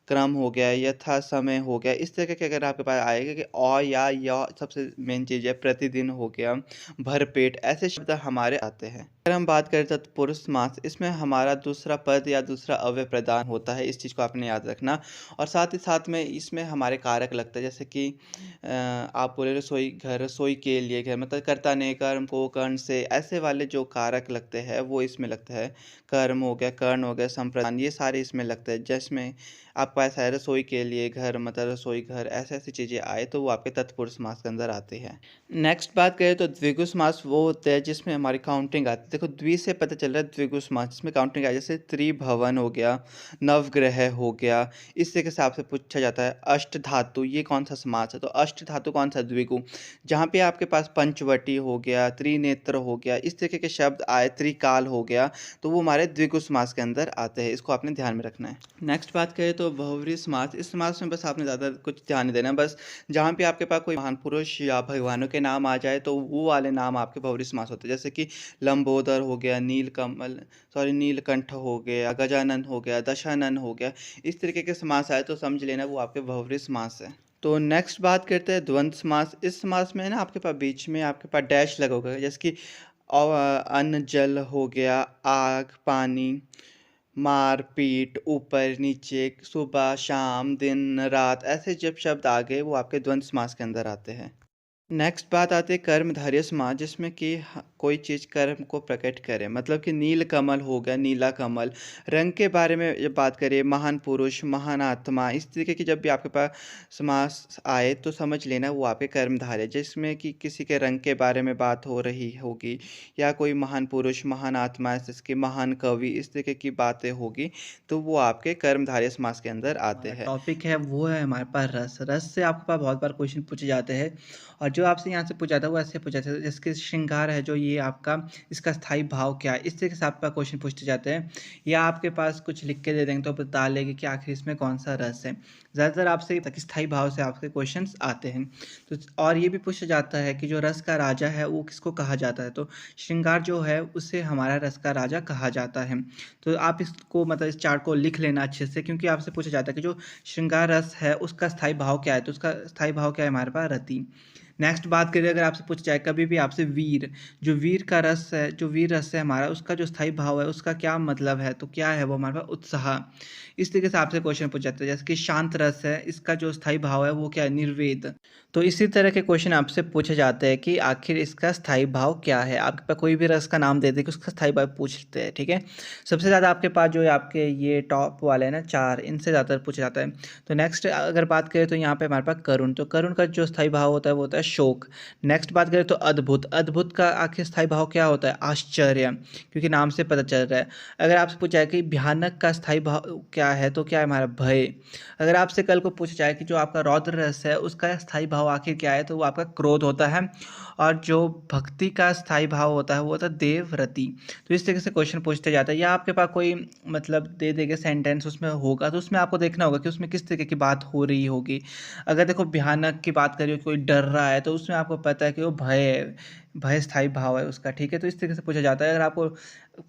क्रम हो गया, यथा समय हो गया, इस तरह के अगर आपके पास आएगा कि या सबसे मेन चीज़ है, प्रतिदिन हो गया, भरपेट, ऐसे शब्द हमारे आते हैं। अगर हम बात करें तत्पुरुष समास, इसमें हमारा दूसरा पद या दूसरा अव्यय प्रदान होता है। इस चीज़ को आपने याद रखना। और साथ ही साथ में इसमें हमारे कारक लगता है। जैसे कि आप बोले रसोई घर, रसोई के लिए घर, मतलब कर्ता ने कर्म को कर्ण से, ऐसे वाले जो कारक लगते हैं वो इसमें लगता है। कर्म हो गया, कर्ण हो गया, संप्रदान, ये सारे इसमें लगते हैं। जिसमें आपके पास है रसोई के लिए घर, मतलब रसोई घर, ऐसे ऐसी चीज़ें आए तो वो आपके तत्पुरुष समास के अंदर आती है। नेक्स्ट बात करें तो द्विगु समास वो होता है जिसमें हमारी काउंटिंग आती है। देखो द्वि से पता चल रहा है द्विगु समास जिसमें काउंटिंग आई। जैसे त्रिभवन हो गया, नवग्रह हो गया, इस तरीके से आपसे पूछा जाता है। अष्ट धातु, ये कौन सा समास है? तो अष्ट धातु कौन सा? द्विगु। जहाँ पे आपके पास पंचवटी हो गया, त्रिनेत्र हो गया, इस तरीके के शब्द आए, त्रिकाल हो गया, तो वो हमारे द्विगु समास के अंदर आते हैं। इसको आपने ध्यान में रखना है। नेक्स्ट बात करें तो बहुव्रीहि समास। इस समास में बस आपने ज़्यादा कुछ ध्यान नहीं देना। बस जहाँ पे आपके पास कोई महान पुरुष या भगवानों के नाम आ जाए तो वो वाले नाम आपके बहुव्रीहि समास होते हैं। जैसे कि लंबोदर हो गया, नीलकंठ हो गया, गजानन हो गया, दशानन हो गया, इस तरीके के समास आए तो समझ लेना वो आपके बहुव्रीहि समास है। तो नेक्स्ट बात करते हैं द्वंद्व समास। इस समास में ना आपके पास बीच में आपके पास डैश लगा होगा। जैसे कि अन्न जल हो गया, आग पानी, मार पीट, ऊपर नीचे, सुबह शाम, दिन रात, ऐसे जब शब्द आ गए वो आपके द्वंद्व समास के अंदर आते हैं। नेक्स्ट बात आती है कर्मधारय समास जिसमें कि कोई चीज़ कर्म को प्रकट करे। मतलब कि नील कमल हो गया, नीला कमल। रंग के बारे में जब बात करें, महान पुरुष, महान आत्मा, इस तरीके की जब भी आपके पास समास आए तो समझ लेना वो आपके कर्मधारय। जिसमें कि किसी के रंग के बारे में बात हो रही होगी या कोई महान पुरुष, महान आत्मा, जिसके महान कवि, इस तरीके की बातें होगी तो वो आपके कर्मधारय समास के अंदर आते हैं। टॉपिक है वो है हमारे पास रस। रस से आपके पास बहुत बार क्वेश्चन पूछे जाते हैं और जो आपसे यहाँ से पूछा था वो ऐसे पूछा था। जैसे कि श्रृंगार है जो ये आपका, इसका स्थायी भाव क्या है, इस तरीके से आपका क्वेश्चन पूछते जाते हैं। या आपके पास कुछ लिख के दे देंगे तो बता लेंगे कि आखिर इसमें कौन सा रस है। ज़्यादातर आपसे स्थायी भाव से आपके क्वेश्चन आते हैं। तो और ये भी पूछा जाता है कि जो रस का राजा है वो किसको कहा जाता है। तो श्रृंगार जो है उसे हमारा रस का राजा कहा जाता है। तो आप इसको मतलब इस चार्ट को लिख लेना अच्छे से, क्योंकि आपसे पूछा जाता है कि जो श्रृंगार रस है उसका स्थायी भाव क्या है। तो उसका स्थायी भाव क्या है हमारे पास? रति। नेक्स्ट बात करें अगर आपसे पूछा जाए कभी भी आपसे वीर, जो वीर का रस है, जो वीर रस है हमारा, उसका जो स्थायी भाव है उसका क्या मतलब है। तो क्या है वो हमारे पास? उत्साह। इस तरीके से आपसे क्वेश्चन पूछा जाता है। जैसे कि शांत रस है, इसका जो स्थायी भाव है वो क्या है? निर्वेद। तो इसी तरह के क्वेश्चन आपसे पूछे जाते हैं कि आखिर इसका स्थायी भाव क्या है। आपके पास कोई भी रस का नाम दे दे कि उसका स्थायी भाव पूछते हैं, ठीक है। सबसे ज़्यादा आपके पास जो है आपके ये टॉप वाले हैं ना 4, इनसे ज़्यादा पूछा जाता है। तो नेक्स्ट अगर बात करें तो यहाँ पे हमारे पास करुण, तो करुण का जो स्थायी भाव होता है वो होता है शोक। नेक्स्ट बात करें तो अद्भुत, अद्भुत का आखिर स्थायी भाव क्या होता है? आश्चर्य, क्योंकि नाम से पता चल रहा है। अगर आपसे पूछा जाए कि भयानक का स्थायी भाव क्या है तो क्या है हमारा? भय। अगर आपसे कल को पूछा जाए कि जो आपका रौद्र रस है उसका स्थायी भाव आखिर क्या है, तो वो आपका क्रोध होता है। और जो भक्ति का स्थायी भाव होता है वो होता है देवव्रति। तो इस तरीके से क्वेश्चन पूछते जाता है। या आपके पास कोई मतलब दे देगा सेंटेंस उसमें होगा तो उसमें आपको देखना होगा कि उसमें किस तरीके की बात हो रही होगी। अगर देखो भयानक की बात करिए, कोई डर रहा है तो उसमें आपको पता है कि वो भय है, भय स्थायी भाव है उसका, ठीक है। तो इस तरीके से पूछा जाता है अगर आपको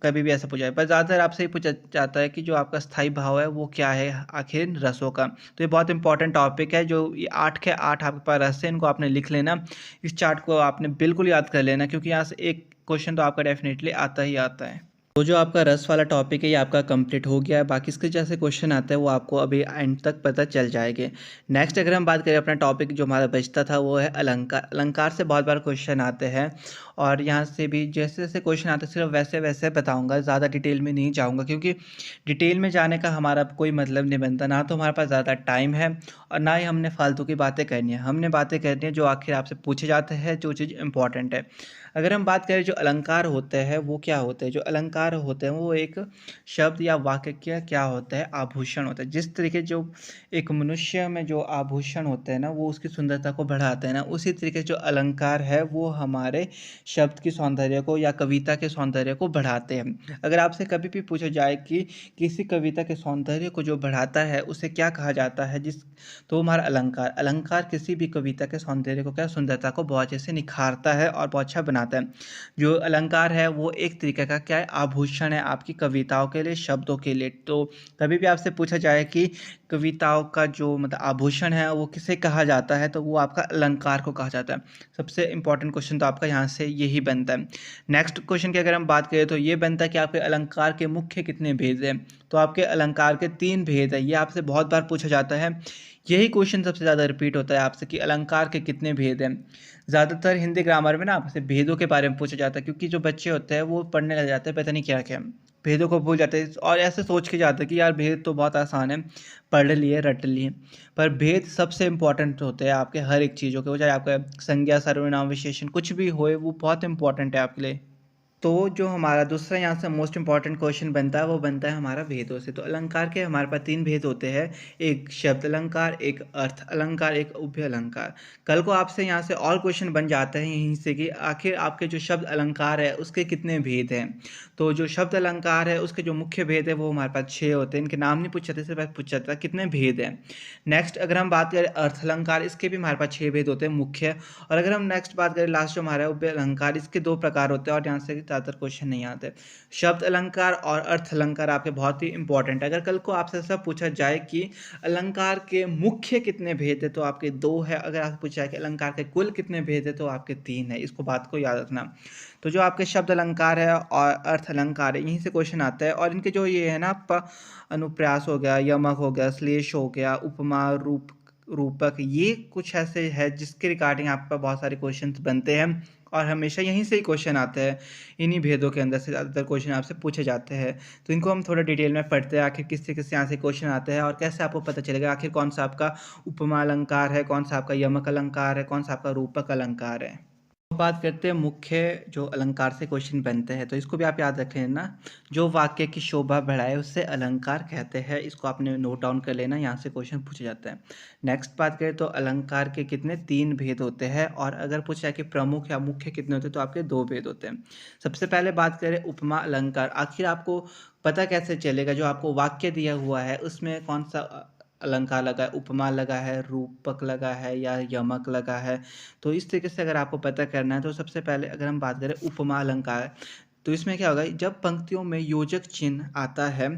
कभी भी ऐसा पूछा जाए। पर ज़्यादातर आपसे ही पूछा जाता है कि जो आपका स्थायी भाव है वो क्या है आखिर रसों का। तो ये बहुत इंपॉर्टेंट टॉपिक है। जो ये 8 के 8 आपके पास रस है, इनको आपने लिख लेना। इस चार्ट को आपने बिल्कुल याद कर लेना, क्योंकि यहाँ से एक क्वेश्चन तो आपका डेफिनेटली आता ही आता है। तो जो आपका रस वाला टॉपिक है ये आपका कंप्लीट हो गया है। बाकी इसके जैसे क्वेश्चन आते हैं वो आपको अभी एंड तक पता चल जाएंगे। नेक्स्ट अगर हम बात करें अपना टॉपिक जो हमारा बचता था वो है अलंकार। अलंकार से बहुत बार क्वेश्चन आते हैं और यहाँ से भी जैसे जैसे क्वेश्चन आते हैं सिर्फ वैसे वैसे बताऊँगा, ज़्यादा डिटेल में नहीं जाऊँगा क्योंकि डिटेल में जाने का हमारा कोई मतलब नहीं बनता। ना तो हमारे पास ज़्यादा टाइम है और ना ही हमने फालतू की बातें करनी है। हमने बातें करनी है जो आखिर आपसे पूछे जाते हैं, जो चीज़ इंपॉर्टेंट है। अगर हम बात करें जो अलंकार होते हैं वो क्या होते हैं, जो अलंकार होते हैं वो एक शब्द या वाक्य का क्या होता है, आभूषण होता है। जिस तरीके जो एक मनुष्य में जो आभूषण होते हैं ना वो उसकी सुंदरता को बढ़ाते हैं ना, उसी तरीके जो अलंकार है वो हमारे शब्द की सौंदर्य को या कविता के सौंदर्य को बढ़ाते हैं। अगर आपसे कभी भी पूछा जाए कि किसी कविता के सौंदर्य को जो बढ़ाता है उसे क्या कहा जाता है, तो हमारा अलंकार। अलंकार किसी भी कविता के सौंदर्य को क्या सुंदरता को बहुत अच्छे से निखारता है और बहुत अच्छा बनाता है। जो अलंकार है वो एक तरीके का क्या है, आभूषण है आपकी कविताओं के लिए, शब्दों के लिए। तो कभी भी आपसे पूछा जाए कि कविताओं का जो मतलब आभूषण है वो किसे कहा जाता है, तो वो आपका अलंकार को कहा जाता है। सबसे इंपॉर्टेंट क्वेश्चन तो आपका यहाँ से यही बनता है। नेक्स्ट क्वेश्चन की अगर हम बात करें तो ये बनता है कि आपके अलंकार के मुख्य कितने भेद हैं। तो आपके अलंकार के 3 भेद है, ये आपसे बहुत बार पूछा जाता है। यही क्वेश्चन सबसे ज़्यादा रिपीट होता है आपसे कि अलंकार के कितने भेद हैं। ज़्यादातर हिंदी ग्रामर में ना आपसे भेदों के बारे में पूछा जाता है क्योंकि जो बच्चे होते हैं वो पढ़ने लग जाते हैं पता नहीं क्या क्या, भेदों को भूल जाते हैं और ऐसे सोच के जाते हैं कि यार भेद तो बहुत आसान है, पढ़ लिए रट लिए। पर भेद सबसे इंपॉर्टेंट होते हैं आपके हर एक चीज़ों के, वो चाहे आपका संज्ञा सर्वनाम विशेषण कुछ भी होए वो बहुत इंपॉर्टेंट है आपके लिए। तो जो हमारा दूसरा यहाँ से मोस्ट इंपॉर्टेंट क्वेश्चन बनता है वो बनता है हमारा भेदों से। तो अलंकार के हमारे पास 3 भेद होते हैं, एक शब्द अलंकार, एक अर्थ अलंकार, एक उभय अलंकार। कल को आपसे यहाँ से और क्वेश्चन बन जाता है यहीं से कि आखिर आपके जो शब्द अलंकार है उसके कितने भेद हैं। तो जो शब्द अलंकार है उसके जो मुख्य भेद है वो हमारे पास 6 होते हैं। इनके नाम नहीं पूछ जाते, सिर्फ पूछ जाता है कितने भेद हैं। नेक्स्ट अगर हम बात करें अर्थ अलंकार, इसके भी हमारे पास 6 भेद होते हैं मुख्य। और अगर हम नेक्स्ट बात करें लास्ट जो हमारा है उभय अलंकार, इसके 2 प्रकार होते हैं और यहाँ से ज़्यादातर क्वेश्चन नहीं आते। शब्द अलंकार और अर्थ अलंकार आपके बहुत ही इंपॉर्टेंट है। अगर कल को आपसे ऐसा पूछा जाए कि अलंकार के मुख्य कितने भेद है तो आपके 2 है। अगर आपसे पूछा जाए कि अलंकार के कुल कितने भेद है तो आपके 3 है। इसको बात को याद रखना। तो जो आपके शब्द अलंकार है और अर्थ अलंकार है यहीं से क्वेश्चन आता है और इनके जो ये है ना आपका अनुप्रास हो गया, यमक हो गया, श्लेष हो गया, उपमा, रूपक, ये कुछ ऐसे है जिसके रिगार्डिंग आपका बहुत सारे क्वेश्चंस बनते हैं और हमेशा यहीं से ही क्वेश्चन आते हैं। इन्हीं भेदों के अंदर से ज़्यादातर क्वेश्चन आपसे पूछे जाते हैं। तो इनको हम थोड़ा डिटेल में पढ़ते हैं आखिर किस तरीके से यहाँ से क्वेश्चन आते हैं और कैसे आपको पता चलेगा आखिर कौन सा आपका उपमा अलंकार है, कौन सा आपका यमक अलंकार है, कौन सा आपका रूपक अलंकार है। बात करते हैं मुख्य जो अलंकार से क्वेश्चन बनते हैं, तो इसको भी आप याद रख लेना। जो वाक्य की शोभा बढ़ाए उससे अलंकार कहते हैं। इसको आपने नोट डाउन कर लेना, यहाँ से क्वेश्चन पूछे जाते हैं। नेक्स्ट बात करें तो अलंकार के कितने 3 भेद होते हैं और अगर पूछा जाए कि प्रमुख या मुख्य कितने होते हैं तो आपके 2 भेद होते हैं। सबसे पहले बात करें उपमा अलंकार। आखिर आपको पता कैसे चलेगा जो आपको वाक्य दिया हुआ है उसमें कौन सा अलंकार लगा है, उपमा लगा है, रूपक लगा है या यमक लगा है। तो इस तरीके से अगर आपको पता करना है तो सबसे पहले अगर हम बात करें उपमा अलंकार, तो इसमें क्या होगा जब पंक्तियों में योजक चिन्ह आता है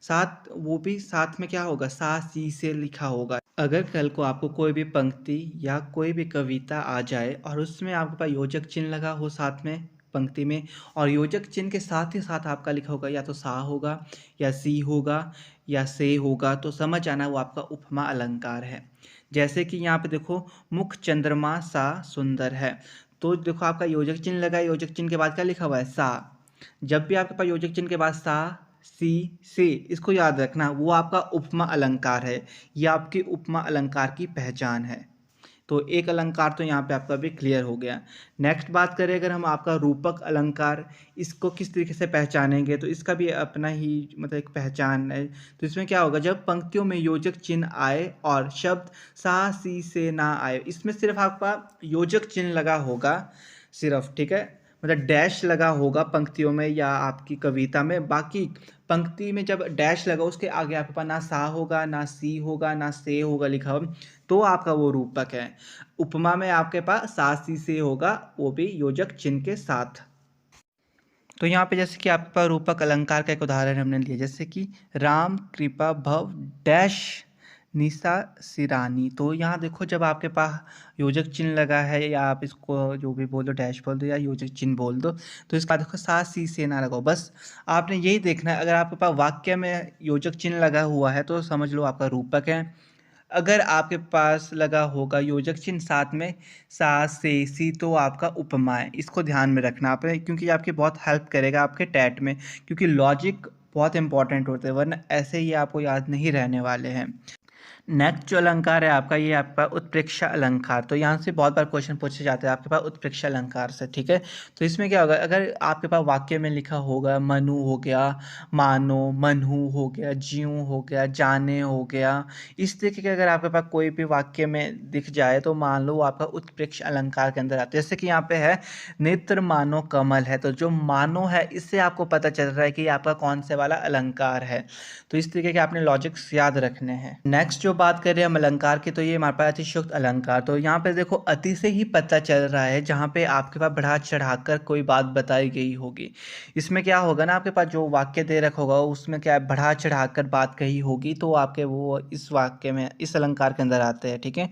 साथ, वो भी साथ में क्या होगा सा सी से लिखा होगा। अगर कल को आपको कोई भी पंक्ति या कोई भी कविता आ जाए और उसमें आपके पास योजक चिन्ह लगा हो साथ में पंक्ति में और योजक चिन्ह के साथ ही साथ आपका लिखा होगा या तो सा होगा या सी होगा या से होगा, तो समझ आना वो आपका उपमा अलंकार है। जैसे कि यहाँ पे देखो मुख चंद्रमा सा सुंदर है, तो देखो आपका योजक चिन्ह लगा है, योजक चिन्ह के बाद क्या लिखा हुआ है सा। जब भी आपके पास योजक चिन्ह के बाद सा सी से, इसको याद रखना वो आपका उपमा अलंकार है। ये आपकी उपमा अलंकार की पहचान है। तो एक अलंकार तो यहाँ पे आपका भी क्लियर हो गया। नेक्स्ट बात करें अगर हम आपका रूपक अलंकार, इसको किस तरीके से पहचानेंगे, तो इसका भी अपना ही मतलब एक पहचान है। तो इसमें क्या होगा जब पंक्तियों में योजक चिन्ह आए और शब्द सा सी से ना आए, इसमें सिर्फ आपका योजक चिन्ह लगा होगा सिर्फ, ठीक है, मतलब डैश लगा होगा पंक्तियों में या आपकी कविता में। बाकी पंक्ति में जब डैश लगा उसके आगे आपके पास ना सा होगा, ना सी होगा, ना से होगा लिखा हो, तो आपका वो रूपक है। उपमा में आपके पास सा सी से होगा, वो भी योजक चिन्ह के साथ। तो यहाँ पे जैसे कि आपके पास रूपक अलंकार का एक उदाहरण हमने लिया, जैसे कि राम कृपा भव डैश निशा सिरानी। तो यहाँ देखो जब आपके पास योजक चिन्ह लगा है या आप इसको जो भी बोल दो डैश बोल दो या योजक चिन्ह बोल दो, तो इसका देखो सा सी से ना लगाओ। बस आपने यही देखना है, अगर आपके पास वाक्य में योजक चिन्ह लगा हुआ है तो समझ लो आपका रूपक है। अगर आपके पास लगा होगा योजक चिन्ह साथ में सा से सी तो आपका उपमा है। इसको ध्यान में रखना आपने, क्योंकि ये आपकी बहुत हेल्प करेगा आपके टैट में, क्योंकि लॉजिक बहुत इंपॉर्टेंट होते हैं, वरना ऐसे ही आपको याद नहीं रहने वाले हैं। नेक्स्ट जो अलंकार है आपका, ये आपका उत्प्रेक्षा अलंकार। तो यहाँ से बहुत बार क्वेश्चन पूछे जाते हैं आपके पास उत्प्रेक्षा अलंकार से, ठीक है। तो इसमें क्या होगा, अगर आपके पास वाक्य में लिखा होगा मनु हो गया, मानो, मनहु हो गया, ज्यों हो गया, जाने हो गया, इस तरीके के अगर आपके पास कोई भी वाक्य में दिख जाए तो मान लो वो आपका उत्प्रेक्ष अलंकार के अंदर आता है। जैसे कि यहाँ पे है नेत्र मानो कमल है, तो जो मानो है इससे आपको पता चल रहा है कि आपका कौन से वाला अलंकार है। तो इस तरीके के आपने लॉजिक्स याद रखने हैं। नेक्स्ट जो बात करें हम अलंकार की, तो ये हमारे पास अतिशयोक्त अलंकार। तो यहाँ पे देखो अति से ही पता चल रहा है जहाँ पे आपके पास बढ़ा चढ़ाकर कोई बात बताई गई होगी। इसमें क्या होगा ना, आपके पास जो वाक्य दे रखा होगा उसमें क्या है, बढ़ा चढ़ाकर बात कही होगी, तो आपके वो इस वाक्य में इस अलंकार के अंदर आते हैं, ठीक है।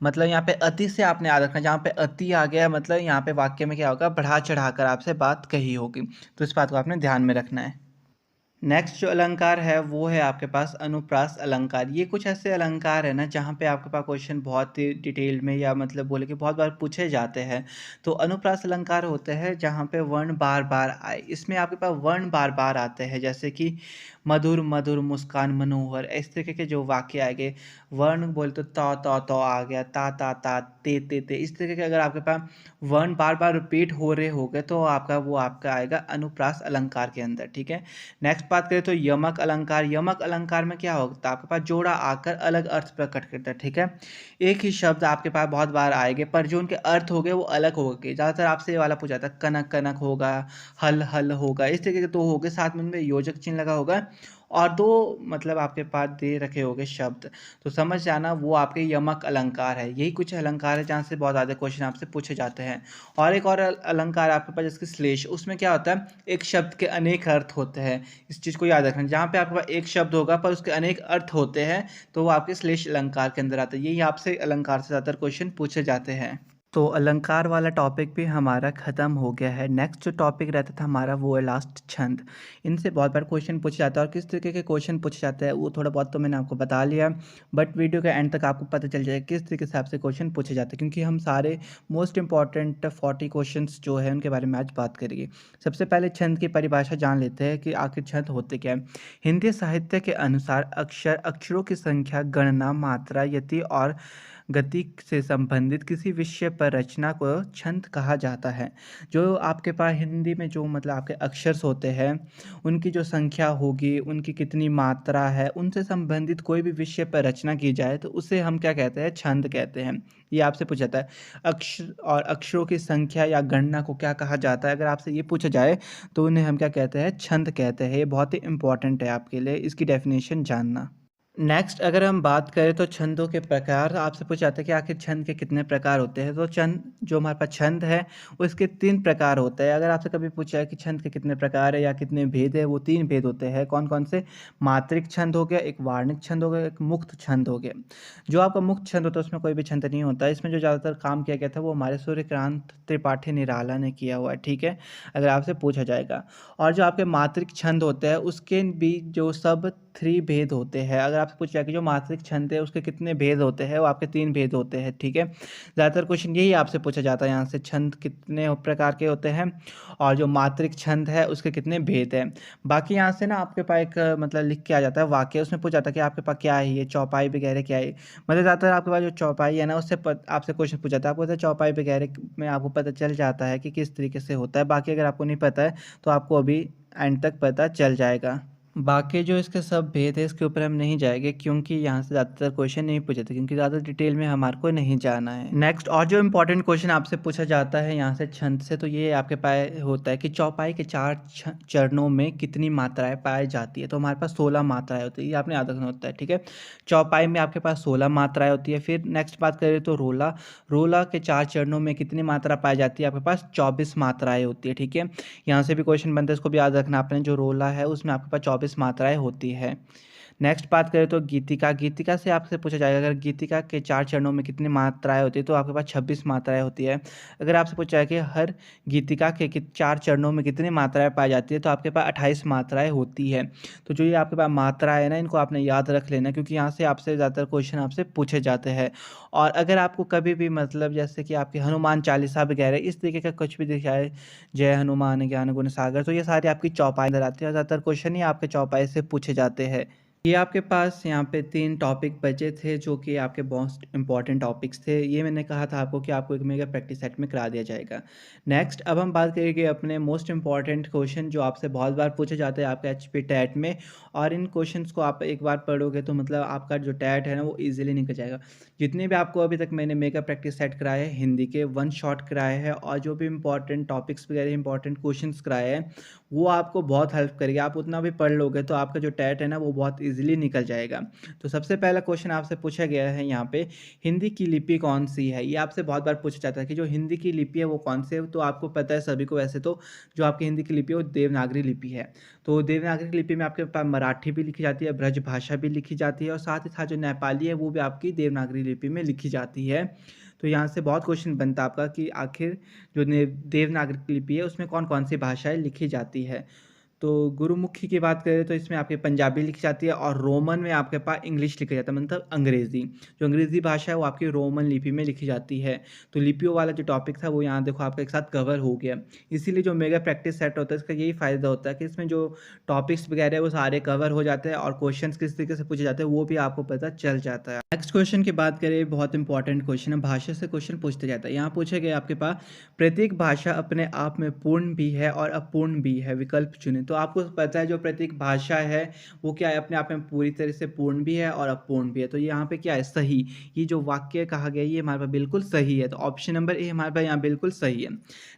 मतलब यहाँ पे अति से आपने याद रखना, जहाँ पे अति आ गया मतलब यहाँ पे वाक्य में क्या होगा, बढ़ा चढ़ाकर आपसे बात कही होगी। तो इस बात को आपने ध्यान में रखना है। नेक्स्ट जो अलंकार है वो है आपके पास अनुप्रास अलंकार। ये कुछ ऐसे अलंकार है ना जहाँ पे आपके पास क्वेश्चन बहुत ही डिटेल में या मतलब बोले कि बहुत बार पूछे जाते हैं। तो अनुप्रास अलंकार होते हैं जहाँ पे वर्ण बार बार आए। इसमें आपके पास वर्ण बार बार आते हैं, जैसे कि मधुर मधुर मुस्कान मनोहर, इस तरीके के जो वाक्य आएंगे। वर्ण बोले तो तो आ गया, ता ते, इस तरीके के अगर आपके पास वर्ण बार बार रिपीट हो रहे होंगे तो आपका आएगा अनुप्रास अलंकार के अंदर, ठीक है। नेक्स्ट बात करें तो यमक अलंकार। यमक अलंकार में क्या होता है, आपके पास जोड़ा आकर अलग अर्थ प्रकट करता है, ठीक है। एक ही शब्द आपके पास बहुत बार आएंगे पर जो उनके अर्थ हो गए वो अलग हो गए। ज़्यादातर आपसे ये वाला पूछा था, कनक कनक होगा, हल हल होगा, इस तरीके के दो हो गए, साथ में उनमें योजक चिन्ह लगा होगा और दो मतलब आपके पास दे रखे होंगे शब्द। तो समझ जाना वो आपके यमक अलंकार है। यही कुछ अलंकार है जहाँ से बहुत ज़्यादा क्वेश्चन आपसे पूछे जाते हैं। और एक और अलंकार आपके पास जिसकी श्लेष, उसमें क्या होता है, एक शब्द के अनेक अर्थ होते हैं। इस चीज़ को याद रखना, जहाँ पे आपके पास एक शब्द होगा पर उसके अनेक अर्थ होते हैं तो वो आपके श्लेष अलंकार के अंदर आता है। यही आपसे अलंकार से ज़्यादातर क्वेश्चन पूछे जाते हैं। तो अलंकार वाला टॉपिक भी हमारा ख़त्म हो गया है। नेक्स्ट जो टॉपिक रहता था हमारा वो है लास्ट छंद। इनसे बहुत बार क्वेश्चन पूछा जाता है और किस तरीके के क्वेश्चन पूछे जाते हैं वो थोड़ा बहुत तो मैंने आपको बता लिया, बट वीडियो के एंड तक आपको पता चल जाएगा किस तरीके से आपसे क्वेश्चन पूछे जाते हैं, क्योंकि हम सारे मोस्ट इंपॉर्टेंट 40 क्वेश्चन जो है उनके बारे में आज बात करेंगे। सबसे पहले छंद की परिभाषा जान लेते हैं कि आखिर छंद होते क्या है। हिंदी साहित्य के अनुसार अक्षरों की संख्या, गणना, मात्रा, यति और गति से संबंधित किसी विषय पर रचना को छंद कहा जाता है। जो आपके पास हिंदी में जो मतलब आपके अक्षर होते हैं उनकी जो संख्या होगी, उनकी कितनी मात्रा है, उनसे संबंधित कोई भी विषय पर रचना की जाए तो उसे हम क्या कहते हैं, छंद कहते हैं। ये आपसे पूछा जाता है। अक्षर और अक्षरों की संख्या या गणना को क्या कहा जाता है, अगर आपसे ये पूछा जाए तो उन्हें हम क्या कहते हैं, छंद कहते हैं। ये बहुत ही इंपॉर्टेंट है आपके लिए, इसकी डेफिनेशन जानना। नेक्स्ट अगर हम बात करें तो छंदों के प्रकार, आपसे पूछा जाता है कि आखिर छंद के कितने प्रकार होते हैं। तो छंद जो हमारे पास छंद है उसके 3 प्रकार होते हैं। अगर आपसे कभी पूछा है कि छंद के कितने प्रकार है या कितने भेद है, वो 3 भेद होते हैं। कौन कौन से, मात्रिक छंद हो गया, एक वार्णिक छंद हो गया, एक मुक्त छंद हो गया। जो आपका मुक्त छंद होता है उसमें कोई भी छंद नहीं होता है। इसमें जो ज़्यादातर काम किया गया था वो हमारे सूर्यकांत त्रिपाठी निराला ने किया हुआ है, ठीक है, अगर आपसे पूछा जाएगा। और जो आपके मात्रिक छंद होते हैं उसके भी जो सब 3 भेद होते हैं। अगर आपसे पूछा जाए कि जो मात्रिक छंद है उसके कितने भेद होते हैं, वो आपके 3 भेद होते हैं, ठीक है। ज़्यादातर क्वेश्चन यही आपसे पूछा जाता है यहाँ से, छंद कितने प्रकार के होते हैं और जो मात्रिक छंद है उसके कितने भेद हैं। बाकी यहाँ से ना आपके पास एक मतलब लिख के आ जाता है वाक्य, उसमें पूछा जाता है कि आपके पास क्या है, ये चौपाई वगैरह क्या है। मतलब ज़्यादातर आपके पास जो चौपाई है ना उससे आपसे क्वेश्चन पूछा जाता है। आपको चौपाई वगैरह में आपको पता चल जाता है कि किस तरीके से होता है। बाकी अगर आपको नहीं पता है तो आपको अभी एंड तक पता चल जाएगा। बाकी जो इसके सब भेद है इसके ऊपर हम नहीं जाएंगे, क्योंकि यहाँ से ज़्यादातर क्वेश्चन नहीं पूछे थे, क्योंकि ज़्यादा डिटेल में हमारे को नहीं जाना है। नेक्स्ट और जो इंपॉर्टेंट क्वेश्चन आपसे पूछा जाता है यहाँ से छंद से, तो ये आपके पास होता है कि चौपाई के 4 चरणों में कितनी मात्राएं पाई जाती है। तो हमारे पास 16 मात्राएं होती है, ये आपने याद रखना होता है, ठीक है। चौपाई में आपके पास 16 मात्राएं होती है। फिर नेक्स्ट बात करें तो रोला, रोला के 4 चरणों में कितनी मात्रा पाई जाती है, आपके पास 24 मात्राएं होती है, ठीक है। यहाँ से भी क्वेश्चन बनता है, इसको भी याद रखना आपने। जो रोला है उसमें आपके पास 24 मात्राएं होती है। नेक्स्ट बात करें तो गीतिका, गीतिका से आपसे पूछा जाएगा अगर गीतिका के 4 चरणों में कितनी मात्राएँ होती हैं, तो आपके पास 26 मात्राएँ होती है। अगर आपसे पूछा जाए कि हर गीतिका के 4 चरणों में कितनी मात्राएँ पाई जाती है, तो आपके पास 28 मात्राएँ होती है। तो जो ये आपके पास मात्राएँ है ना, इनको आपने याद रख लेना, क्योंकि यहाँ से आपसे ज़्यादातर क्वेश्चन आपसे पूछे जाते हैं। और अगर आपको कभी भी मतलब जैसे कि आपके हनुमान चालीसा वगैरह इस तरीके का कुछ भी दिख जाए, जय हनुमान ज्ञान गुण सागर, तो ये सारी आपकी चौपाई अंदर आती है और ज़्यादातर क्वेश्चन ही आपके चौपाई से पूछे जाते हैं। ये आपके पास यहाँ पे 3 टॉपिक बचे थे जो कि आपके मोस्ट इम्पॉर्टेंट टॉपिक्स थे। ये मैंने कहा था आपको कि आपको एक मेगा प्रैक्टिस सेट में करा दिया जाएगा। नेक्स्ट अब हम बात करेंगे अपने मोस्ट इम्पॉर्टेंट क्वेश्चन जो आपसे बहुत बार पूछे जाते हैं आपके एचपी टैट में, और इन क्वेश्चंस को आप एक बार पढ़ोगे तो मतलब आपका जो टैट है ना वो ईज़िली निकल जाएगा। जितने भी आपको अभी तक मैंने मेगा प्रैक्टिस सेट कराए हैं हिंदी के, वन शॉट कराए हैं, और जो भी इम्पॉर्टेंट टॉपिक्स वगैरह इम्पॉर्टेंट क्वेश्चंस कराए हैं, वो आपको बहुत हेल्प करेगी। आप उतना भी पढ़ लोगे तो आपका जो टैट है ना वो बहुत ईज़िली निकल जाएगा। तो सबसे पहला क्वेश्चन आपसे पूछा गया है यहाँ पे, हिंदी की लिपि कौन-सी है? ये आपसे बहुत बार पूछा जाता है कि जो हिंदी की लिपि है वो कौन-सी है? तो आपको पता है सभी को वैसे तो, जो आपकी हिंदी की लिपि है वो देवनागरी लिपि है। तो देवनागरी लिपि में आपके पास मराठी भी लिखी जाती है, ब्रज भाषा भी लिखी जाती है, और साथ ही साथ जो नेपाली है वो भी आपकी देवनागरी लिपि में लिखी जाती है। तो यहाँ से बहुत क्वेश्चन बनता है आपका कि आखिर जो देवनागरी लिपि है उसमें कौन-कौन सी भाषाएँ लिखी जाती है। तो गुरुमुखी की बात करें तो इसमें आपकी पंजाबी लिखी जाती है, और रोमन में आपके पास इंग्लिश लिखा जाता है, मतलब अंग्रेज़ी। जो अंग्रेज़ी भाषा है वो आपकी रोमन लिपि में लिखी जाती है। तो लिपियों वाला जो टॉपिक था वो यहाँ देखो आपका एक साथ कवर हो गया। इसीलिए जो मेगा प्रैक्टिस सेट होता है इसका यही फ़ायदा होता है कि इसमें जो टॉपिक्स वगैरह है वो सारे कवर हो जाते हैं, और क्वेश्चंस किस तरीके से पूछे जाते हैं वो भी आपको पता चल जाता है। नेक्स्ट क्वेश्चन की बात करें, बहुत इंपॉर्टेंट क्वेश्चन है, भाषा से क्वेश्चन पूछते जाता है। यहाँ पूछा गया आपके पास, प्रत्येक भाषा अपने आप में पूर्ण भी है और अपूर्ण भी है, विकल्प चुनें। तो आपको पता है जो प्रत्येक भाषा है वो क्या है, अपने आप में पूरी तरह से पूर्ण भी है और अपूर्ण भी है। तो यहाँ पे क्या है, सही। ये जो वाक्य कहा गया ये हमारे पास बिल्कुल सही है, तो ऑप्शन नंबर ए हमारे पास यहाँ बिल्कुल सही है।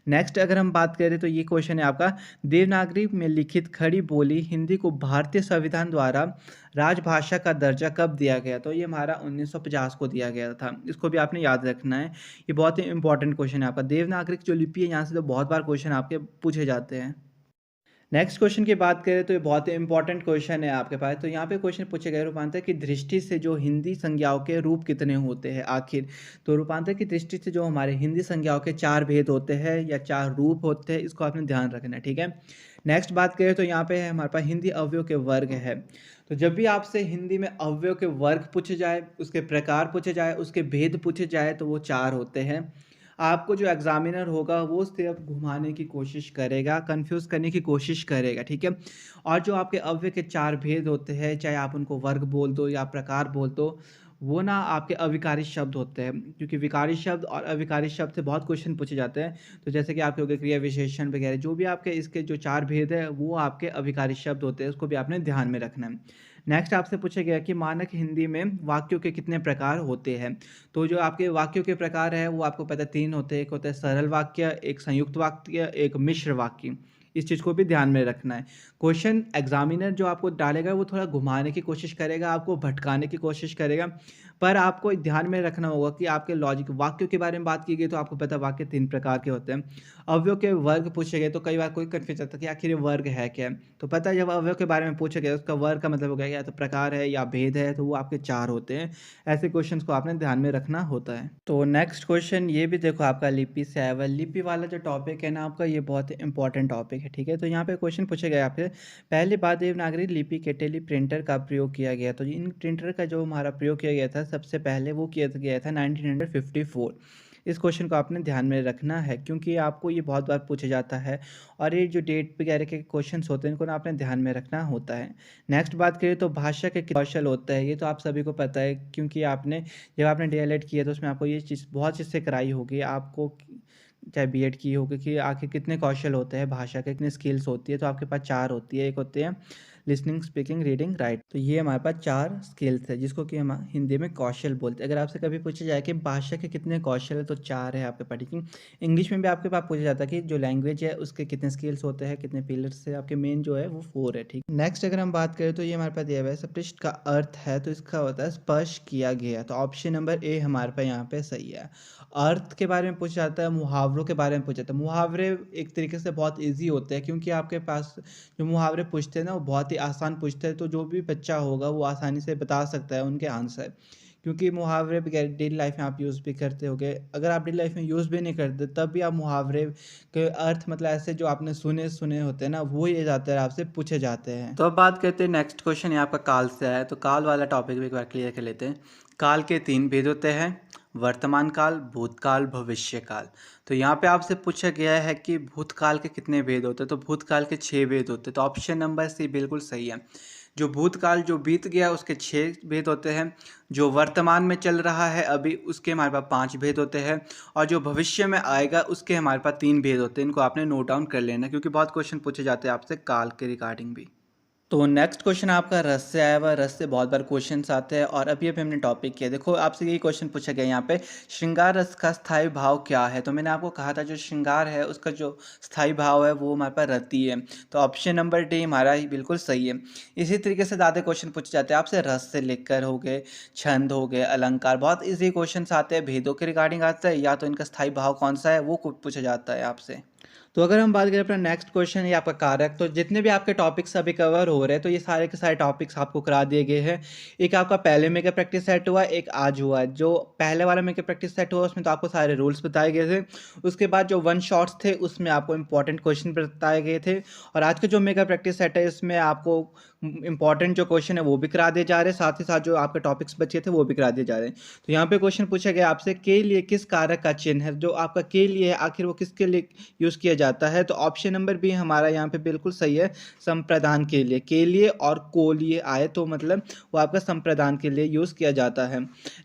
नेक्स्ट अगर हम बात करें तो ये क्वेश्चन है आपका, देवनागरी में लिखित खड़ी बोली हिंदी को भारतीय संविधान द्वारा राजभाषा का दर्जा कब दिया गया? तो ये हमारा 1950 को दिया गया था। इसको भी आपने याद रखना है। ये बहुत ही इंपॉर्टेंट क्वेश्चन है आपका। देवनागरी जो लिपि है यहाँ से तो बहुत बार क्वेश्चन आपके पूछे जाते हैं। नेक्स्ट क्वेश्चन की बात करें तो ये बहुत ही इंपॉर्टेंट क्वेश्चन है आपके पास। तो यहाँ पे क्वेश्चन पूछे गए, रूपांतर की दृष्टि से जो हिंदी संज्ञाओं के रूप कितने होते हैं आखिर? तो रूपांतर की दृष्टि से जो हमारे हिंदी संज्ञाओं के 4 भेद होते हैं या 4 रूप होते हैं, इसको आपने ध्यान रखना है, ठीक है। नेक्स्ट बात करें तो यहाँ पे है हमारे पास हिंदी अवयव के वर्ग है। तो जब भी आपसे हिंदी में अवयव के वर्ग पूछे जाए, उसके प्रकार पूछे जाए, उसके भेद पूछे जाए, तो वो 4 होते हैं। आपको जो एग्ज़ामिनर होगा वो सिर्फ घुमाने की कोशिश करेगा, कन्फ्यूज़ करने की कोशिश करेगा, ठीक है? और जो आपके अव्यय के 4 भेद होते हैं, चाहे आप उनको वर्ग बोल दो या प्रकार बोल दो, वो ना आपके अविकारी शब्द होते हैं। क्योंकि विकारी शब्द और अविकारी शब्द से बहुत क्वेश्चन पूछे जाते हैं। तो जैसे कि आपके हो गए क्रिया विशेषण वगैरह, जो भी आपके इसके जो 4 भेद हैं, वो आपके अविकारी शब्द होते हैं, उसको भी आपने ध्यान में रखना है। नेक्स्ट आपसे पूछा गया कि मानक हिंदी में वाक्यों के कितने प्रकार होते हैं? तो जो आपके वाक्यों के प्रकार है वो आपको पता है 3 होते हैं। एक होता है सरल वाक्य, एक संयुक्त वाक्य, एक मिश्र वाक्य। इस चीज़ को भी ध्यान में रखना है। क्वेश्चन एग्ज़ामिनर जो आपको डालेगा वो थोड़ा घुमाने की कोशिश करेगा, आपको भटकाने की कोशिश करेगा। पर आपको ध्यान में रखना होगा कि आपके लॉजिक वाक्यों के बारे में बात की गई तो आपको पता है वाक्य 3 प्रकार के होते हैं। अवयव के वर्ग पूछे गए तो कई बार कोई कन्फ्यूज़ रहता है कि आखिर ये वर्ग है क्या? तो पता है जब अवयव के बारे में पूछा गया उसका वर्ग का मतलब हो गया या तो प्रकार है या भेद है, तो वो आपके 4 होते हैं। ऐसे क्वेश्चंस को आपने ध्यान में रखना होता है। तो नेक्स्ट क्वेश्चन ये भी देखो आपका लिपि से आया हुआ है। लिपि वाला जो टॉपिक है ना आपका, ये बहुत ही इंपॉर्टेंट टॉपिक है, ठीक है। तो यहाँ पे क्वेश्चन पूछे गए आपसे, पहली बार देवनागरी लिपि के टेली प्रिंटर का प्रयोग किया गया। तो इन प्रिंटर का जो हमारा प्रयोग किया गया था सबसे पहले वो किया गया था 1954। इस क्वेश्चन को आपने ध्यान में रखना है क्योंकि आपको ये बहुत बार पूछा जाता है, और ये जो डेट वगैरह के क्वेश्चंस होते हैं इनको ना आपने ध्यान में रखना होता है। नेक्स्ट बात करें तो भाषा के कौशल होता है, ये तो आप सभी को पता है क्योंकि आपने जब आपने डीएलएड किया तो उसमें आपको ये चीज़ बहुत चीज़ से कराई होगी आपको, चाहे बीएड की होगी, कि आखिर कितने कौशल होते हैं भाषा के, कितनी स्किल्स होती है। तो आपके पास 4 होती है। एक होते हैं लिसनिंग, स्पीकिंग, रीडिंग, राइट। तो ये हमारे पास 4 स्किल्स है जिसको कि हम हिंदी में कौशल बोलते हैं। अगर आपसे कभी पूछा जाए कि भाषा के कितने कौशल है तो 4 है आपके पास, ठीक है। इंग्लिश में भी आपके पास पूछा जाता है कि जो लैंग्वेज है उसके कितने स्किल्स होते हैं, कितने पिलर्स है, आपके मेन जो है वो 4 है, ठीक। नेक्स्ट अगर हम बात करें तो ये हमारे पास दिया हुआ है स्पष्ट का अर्थ है, तो इसका होता है स्पर्श किया गया। तो ऑप्शन नंबर ए हमारे पास यहाँ पे सही है। अर्थ के बारे में पूछा जाता है, मुहावरों के बारे में पूछा जाता है। मुहावरे एक तरीके से बहुत ईजी होते हैं क्योंकि आपके पास जो मुहावरे पूछते हैं ना वो बहुत ही ही आसान पूछते हैं तो जो भी बच्चा होगा वो आसानी से बता सकता है उनके आंसर, क्योंकि मुहावरे वगैरह डेली लाइफ में आप यूज़ भी करते होगे। अगर आप डेली लाइफ में यूज़ भी नहीं करते तब भी आप मुहावरे के अर्थ मतलब ऐसे जो आपने सुने सुने होते हैं ना, वो ये ज़्यादातर आपसे पूछे जाते हैं। तो अब बात करते हैं नेक्स्ट क्वेश्चन, ये आपका काल से आया है, तो काल वाला टॉपिक भी एक बार क्लियर कर लेते हैं। काल के 3 भेद होते हैं, वर्तमान काल, भूतकाल, भविष्य काल। तो यहाँ पे आपसे पूछा गया है कि भूतकाल के कितने भेद होते हैं, तो भूतकाल के 6 भेद होते हैं। तो ऑप्शन नंबर सी बिल्कुल सही है। जो भूतकाल जो बीत गया उसके 6 भेद होते हैं, जो वर्तमान में चल रहा है अभी उसके हमारे पास 5 भेद होते हैं, और जो भविष्य में आएगा उसके हमारे पास 3 भेद होते हैं। इनको आपने नोट डाउन कर लेना, क्योंकि बहुत क्वेश्चन पूछे जाते हैं आपसे काल के रिगार्डिंग भी। तो नेक्स्ट क्वेश्चन आपका रस से आया हुआ, रस से बहुत बार क्वेश्चंस आते हैं और अभी हमने टॉपिक किया। देखो आपसे यही क्वेश्चन पूछा गया यहाँ पे, श्रृंगार रस का स्थायी भाव क्या है। तो मैंने आपको कहा था जो श्रृंगार है उसका जो स्थायी भाव है वो हमारे पास रति है। तो ऑप्शन नंबर डी हमारा ही बिल्कुल सही है। इसी तरीके से ज़्यादा क्वेश्चन पूछे जाते हैं आपसे, रस से लेकर हो गए, छंद हो गए, अलंकार, बहुत ईजी क्वेश्चन आते हैं, भेदों के रिगार्डिंग आता है, या तो इनका स्थायी भाव कौन सा है वो पूछा जाता है आपसे। तो अगर हम बात करें अपना नेक्स्ट क्वेश्चन, ये आपका कारक, तो जितने भी आपके टॉपिक्स अभी कवर हो रहे हैं तो ये सारे के सारे टॉपिक्स आपको करा दिए गए हैं। एक आपका पहले मेगा प्रैक्टिस सेट हुआ, एक आज हुआ। जो पहले वाला मेगा प्रैक्टिस सेट हुआ उसमें तो आपको सारे रूल्स बताए गए थे। उसके बाद जो वन शॉट्स थे उसमें आपको इंपॉर्टेंट क्वेश्चन बताए गए थे, और आज का जो मेगा प्रैक्टिस सेट है इसमें आपको इंपॉर्टेंट जो क्वेश्चन है वो भी करा दिए जा रहे हैं, साथ ही साथ जो आपके टॉपिक्स बचे थे वो भी करा दिए जा रहे हैं। तो यहाँ पे क्वेश्चन पूछा गया आपसे, के लिए किस कारक का चिन्ह है, जो आपका के लिए है आखिर वो किसके लिए यूज़ किया जाता है। तो ऑप्शन नंबर बी हमारा यहाँ पे बिल्कुल सही है, संप्रदान के लिए। के लिए और को लिए आए तो मतलब वो आपका संप्रदान के लिए यूज़ किया जाता है।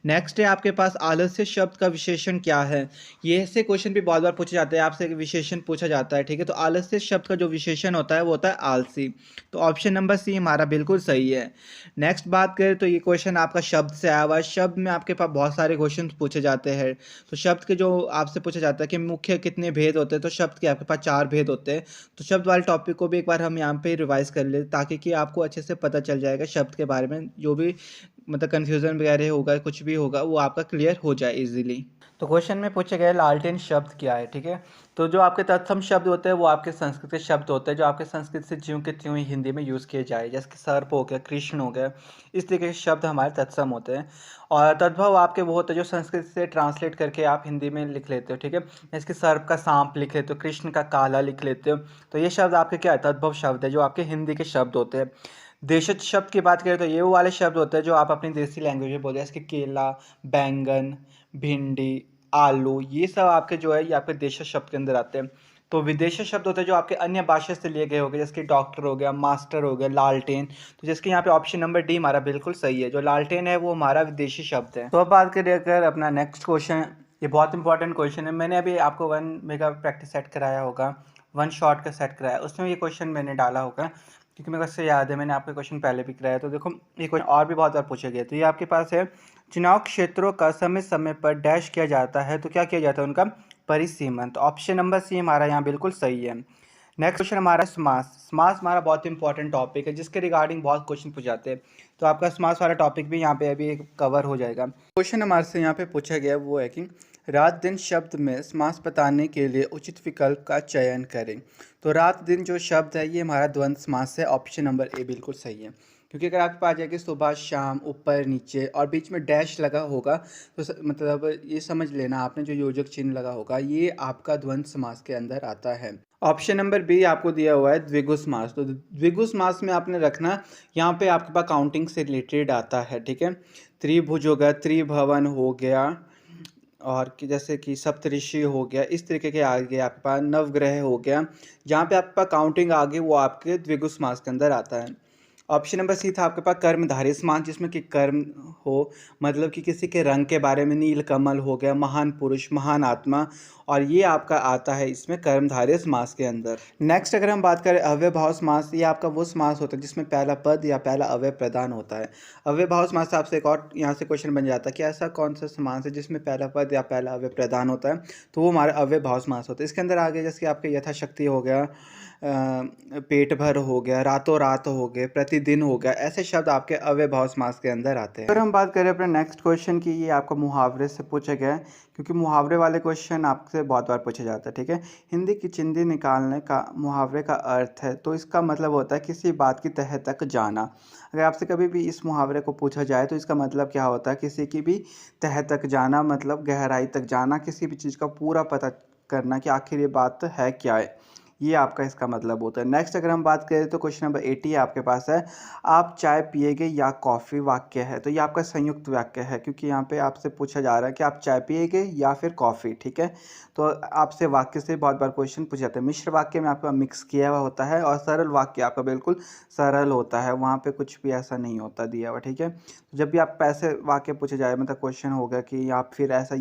नेक्स्ट है आपके पास, आलस्य शब्द का विशेषण क्या है। ये ऐसे क्वेश्चन भी बहुत बार पूछे जाते हैं, आपसे विशेषण पूछा जाता है, ठीक है। तो आलस्य शब्द का जो विशेषण होता है वो होता है आलसी। तो ऑप्शन नंबर सी हमारा बिल्कुल सही है। नेक्स्ट बात करें तो ये क्वेश्चन आपका शब्द से आया हुआ है। शब्द में आपके पास बहुत सारे क्वेश्चन पूछे जाते हैं, तो शब्द के जो आपसे पूछा जाता है कि मुख्य कितने भेद होते हैं, तो शब्द के आपके पास 4 भेद होते हैं। तो शब्द वाले टॉपिक को भी एक बार हम यहाँ पे रिवाइज कर ले, ताकि कि आपको अच्छे से पता चल जाएगा शब्द के बारे में, जो भी मतलब कन्फ्यूज़न वगैरह होगा, कुछ भी होगा वो आपका क्लियर हो जाए इजीली। तो क्वेश्चन में पूछे गए लालटेन शब्द क्या है, ठीक है। तो जो आपके तत्सम शब्द होते हैं वो आपके संस्कृत के शब्द होते हैं, जो आपके संस्कृत से ज्यों के त्यों ही हिंदी में यूज़ किए जाए, जैसे कि सर्प हो गया, कृष्ण हो गया, इस तरीके के शब्द हमारे तत्सम होते हैं। और तद्भव आपके वो होते हैं जो संस्कृत से ट्रांसलेट करके आप हिंदी में लिख लेते हो, ठीक है। जैसे कि सर्प का सांप लिख लेते हो, कृष्ण का काला लिख लेते हो, तो ये शब्द आपके क्या है, तद्भव शब्द है, जो आपके हिंदी के शब्द होते हैं। देशज शब्द की बात करें तो ये वो वाले शब्द होते हैं जो आप अपनी देसी लैंग्वेज में बोलते हैं, जैसे कि केला, बैंगन, भिंडी, आलू, ये सब आपके जो है ये आपके देशज शब्द के अंदर आते हैं। तो विदेशी शब्द होते हैं जो आपके अन्य भाषा से लिए गए हो गए, जैसे कि डॉक्टर हो गया, मास्टर हो गया, लालटेन। तो जैसे कि यहाँ पे ऑप्शन नंबर डी हमारा बिल्कुल सही है, जो लालटेन है वो हमारा विदेशी शब्द है। तो अब बात करें अगर अपना नेक्स्ट क्वेश्चन, ये बहुत इंपॉर्टेंट क्वेश्चन है। मैंने अभी आपको 1 मेगा प्रैक्टिस सेट कराया होगा, 1 शॉट का सेट कराया, उसमें ये क्वेश्चन मैंने डाला होगा, क्योंकि मेरे को इससे याद है मैंने आपके क्वेश्चन पहले भी कराया। तो देखो ये क्वेश्चन और भी बहुत बार पूछे गए। तो ये आपके पास है, चुनाव क्षेत्रों का समय समय पर डैश किया जाता है, तो क्या किया जाता है उनका परिसीमन। तो ऑप्शन नंबर सी हमारा यहाँ बिल्कुल सही है। नेक्स्ट क्वेश्चन हमारा समास। समास हमारा बहुत इंपॉर्टेंट टॉपिक है, जिसके रिगार्डिंग बहुत क्वेश्चन पूछ जाते हैं। तो आपका समास वाला टॉपिक भी यहाँ पे अभी कवर हो जाएगा। क्वेश्चन हमारे से यहाँ पे पूछा गया वो है कि रात दिन शब्द में समास बताने के लिए उचित विकल्प का चयन करें। तो रात दिन जो शब्द है ये हमारा द्वंद्व समास है, ऑप्शन नंबर ए बिल्कुल सही है। क्योंकि अगर आपके पास जाएगी सुबह शाम, ऊपर नीचे और बीच में डैश लगा होगा, तो मतलब ये समझ लेना आपने जो योजक चिन्ह लगा होगा ये आपका द्वंद्व समास के अंदर आता है। ऑप्शन नंबर बी आपको दिया हुआ है द्विगु समास। तो द्विगु समास में आपने रखना, यहाँ पे आपके पास काउंटिंग से रिलेटेड आता है, ठीक है। त्रिभुज हो गया, त्रिभवन हो गया, और कि जैसे कि सप्तऋषि हो गया, इस तरीके के आगे आपके पास नवग्रह हो गया, जहाँ पे आपके पास काउंटिंग आगे वो आपके द्विगु समास के अंदर आता है। ऑप्शन नंबर सी था आपके पास कर्मधारय समास, जिसमें कि कर्म हो, मतलब कि किसी के रंग के बारे में, नील कमल हो गया, महान पुरुष, महान आत्मा, और ये आपका आता है इसमें कर्मधारय समास के अंदर। नेक्स्ट अगर हम बात करें अव्ययभाव समास, ये आपका वो समास होता है जिसमें पहला पद या पहला अव्यय प्रदान होता है। अव्ययभाव समास से आपसे एक और यहाँ से क्वेश्चन बन जाता है कि ऐसा कौन सा समास है जिसमें पहला पद या पहला अव्यय प्रदान होता है, तो वो हमारा अव्ययभाव समास होता है। इसके अंदर आगे जैसे कि आपके यथाशक्ति हो गया, पेट भर हो गया, रातों रात हो गए, प्रतिदिन दिन हो गया, ऐसे शब्द आपके अव्ययभाव समास के अंदर आते हैं। अगर हम बात करें अपने नेक्स्ट क्वेश्चन की, ये आपका मुहावरे से पूछा गया है, क्योंकि मुहावरे वाले क्वेश्चन आपसे बहुत बार पूछे जाते हैं, ठीक है। हिंदी की चिंदी निकालने का मुहावरे का अर्थ है, तो इसका मतलब होता है किसी बात की तह तक जाना। अगर आपसे कभी भी इस मुहावरे को पूछा जाए तो इसका मतलब क्या होता है, किसी की भी तह तक जाना, मतलब गहराई तक जाना, किसी भी चीज़ का पूरा पता करना कि आखिर ये बात है क्या है, ये आपका इसका मतलब होता है। नेक्स्ट अगर हम बात करें तो क्वेश्चन नंबर 80 आपके पास है, आप चाय पिएंगे या कॉफ़ी वाक्य है। तो ये आपका संयुक्त वाक्य है, क्योंकि यहाँ पे आपसे पूछा जा रहा है कि आप चाय पिएंगे या फिर कॉफ़ी, ठीक है। तो आपसे वाक्य से बहुत बार क्वेश्चन पूछे जाते हैं। मिश्र वाक्य में आपका मिक्स किया हुआ होता है, और सरल वाक्य आपका बिल्कुल सरल होता है, वहाँ पे कुछ भी ऐसा नहीं होता दिया हुआ, ठीक है। तो जब भी आप ऐसे वाक्य पूछे जाए, मतलब क्वेश्चन होगा कि आप फिर ऐसा